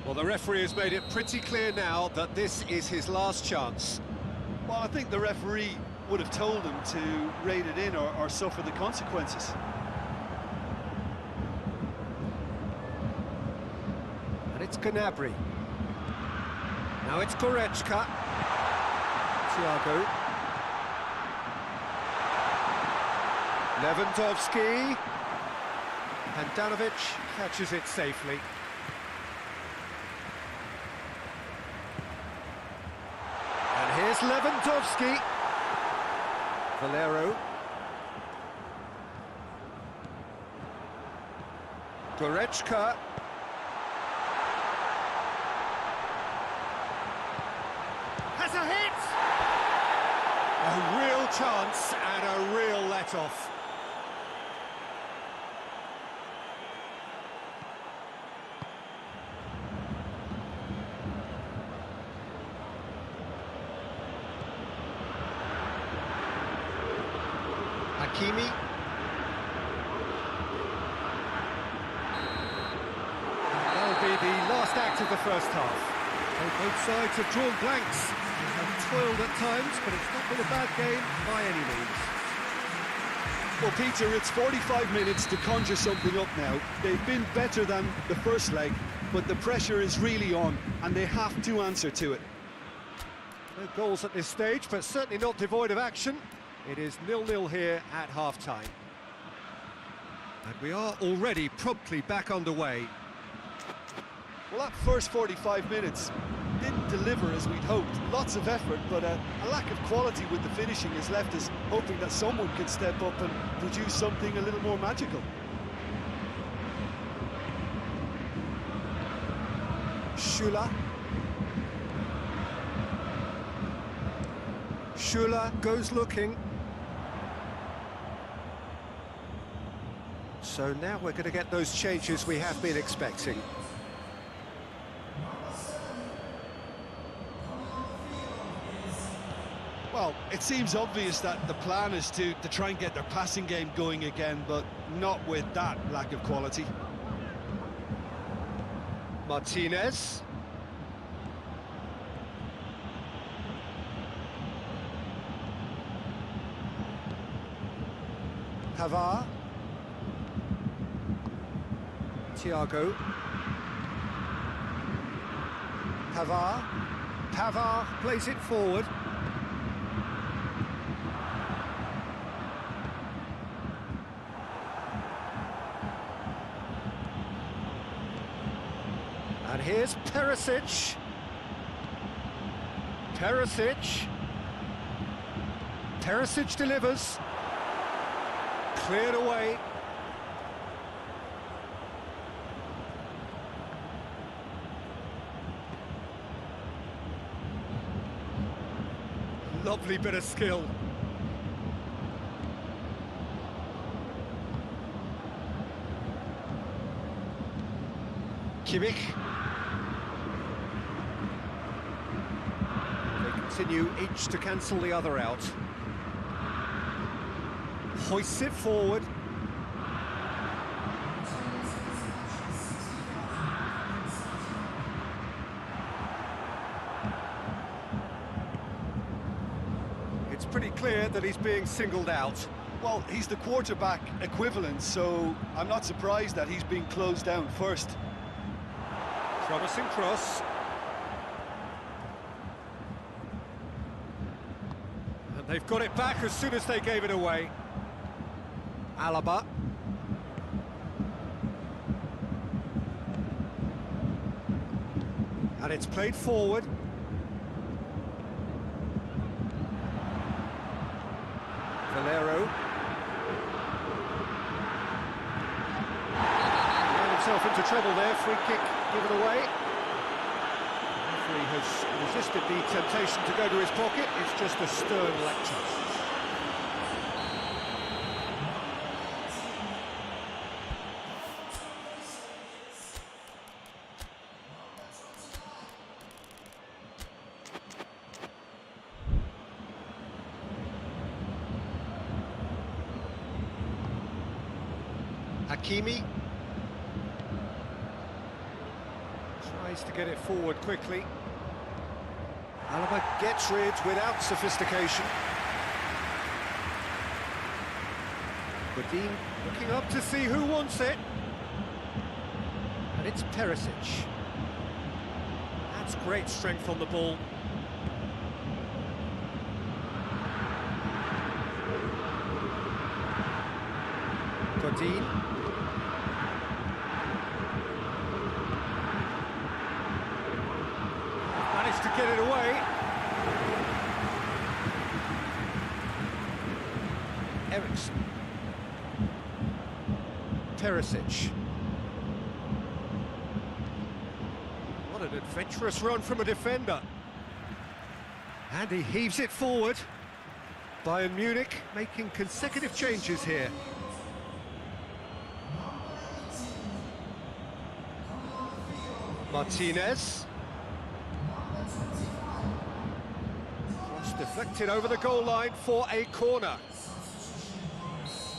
Well, the referee has made it pretty clear now that this is his last chance. Well, I think the referee would have told him to rate it in or suffer the consequences. And it's Gnabry. Now it's Goretzka. Thiago. Lewandowski. And Handanovic catches it safely. And here's Lewandowski. Valero. Goretzka. Has a hit! A real chance and a real let-off. Hakimi. That'll be the last act of the first half. Both sides have drawn blanks. They have toiled at times, but it's not been a bad game by any means. Well, Peter, it's 45 minutes to conjure something up now. They've been better than the first leg, but the pressure is really on, and they have to answer to it. No goals at this stage, but certainly not devoid of action. It is 0-0 here at half-time. And we are already promptly back underway. Well, that first 45 minutes didn't deliver as we'd hoped. Lots of effort, but a lack of quality with the finishing has left us hoping that someone could step up and produce something a little more magical. Schüller. Schüller goes looking. So now we're going to get those changes we have been expecting. Well, it seems obvious that the plan is to try and get their passing game going again, but not with that lack of quality. Martinez. Pavard. Thiago. Pavard. Pavard plays it forward. And here's Perisic. Perisic. Perisic delivers. Cleared away. Lovely bit of skill. Kimmich. They continue each to cancel the other out. Hoists it forward. It's pretty clear that he's being singled out. Well, he's the quarterback equivalent, so I'm not surprised that he's being closed down first. Promising cross. And they've got it back as soon as they gave it away. Alaba. And it's played forward. Valero. Ran himself into trouble there, free kick given away. The referee has resisted the temptation to go to his pocket. It's just a stern lecture. Hakimi tries to get it forward quickly. Alaba gets rid without sophistication. Godin looking up to see who wants it. And it's Perisic. That's great strength on the ball. Godin. Managed to get it away. Eriksson. Perisic. What an adventurous run from a defender. And he heaves it forward. Bayern Munich making consecutive changes here. Martinez. Cross deflected over the goal line for a corner.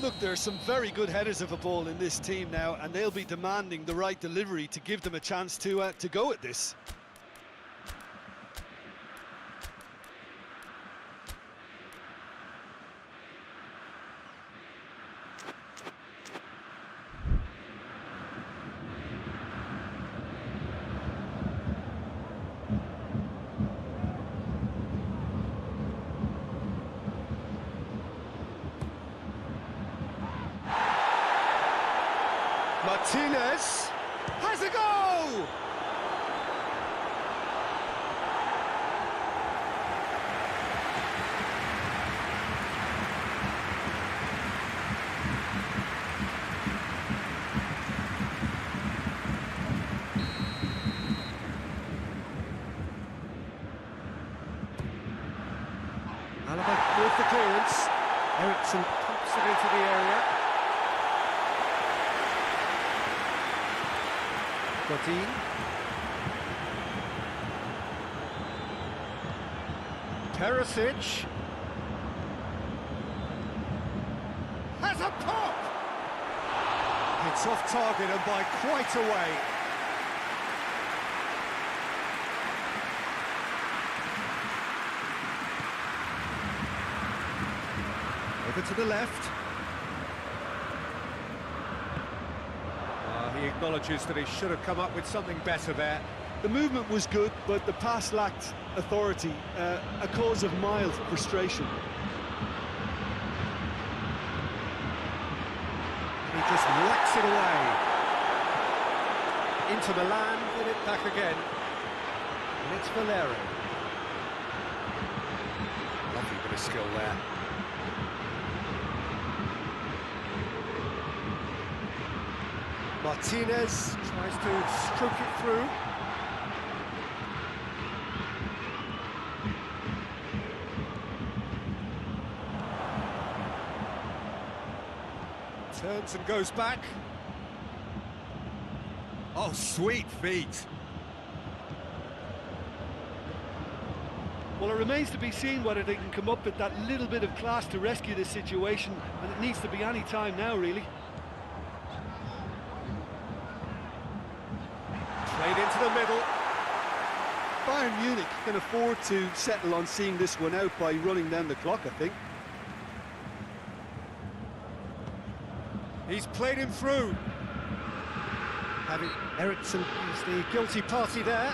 Look, there are some very good headers of a ball in this team now, and they'll be demanding the right delivery to give them a chance to go at this. Martinez has a goal! Alaba with the clearance. Eriksson pumps it into the area. Godin. Perisic. Has a pop! It's off target and by quite a way. Over to the left. He acknowledges that he should have come up with something better there. The movement was good, but the pass lacked authority, a cause of mild frustration. He just whacks it away. Into Milan, get it back again. And it's Valero. Lovely bit of skill there. Martinez tries to stroke it through. Turns and goes back. Oh, sweet feet. Well, it remains to be seen whether they can come up with that little bit of class to rescue this situation, and it needs to be any time now, really. Played into the middle. Bayern Munich can afford to settle on seeing this one out by running down the clock, I think. He's played him through. Having Eriksson is the guilty party there.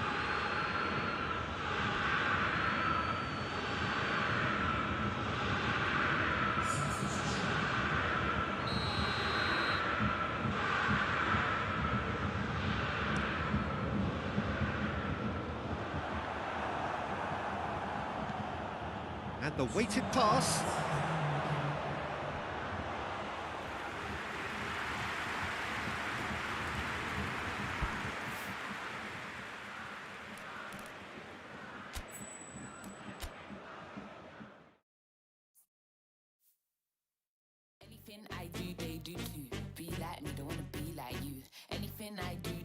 And the weighted pass. Anything I do, they do too. Be like me, don't wanna be like you. Anything I do.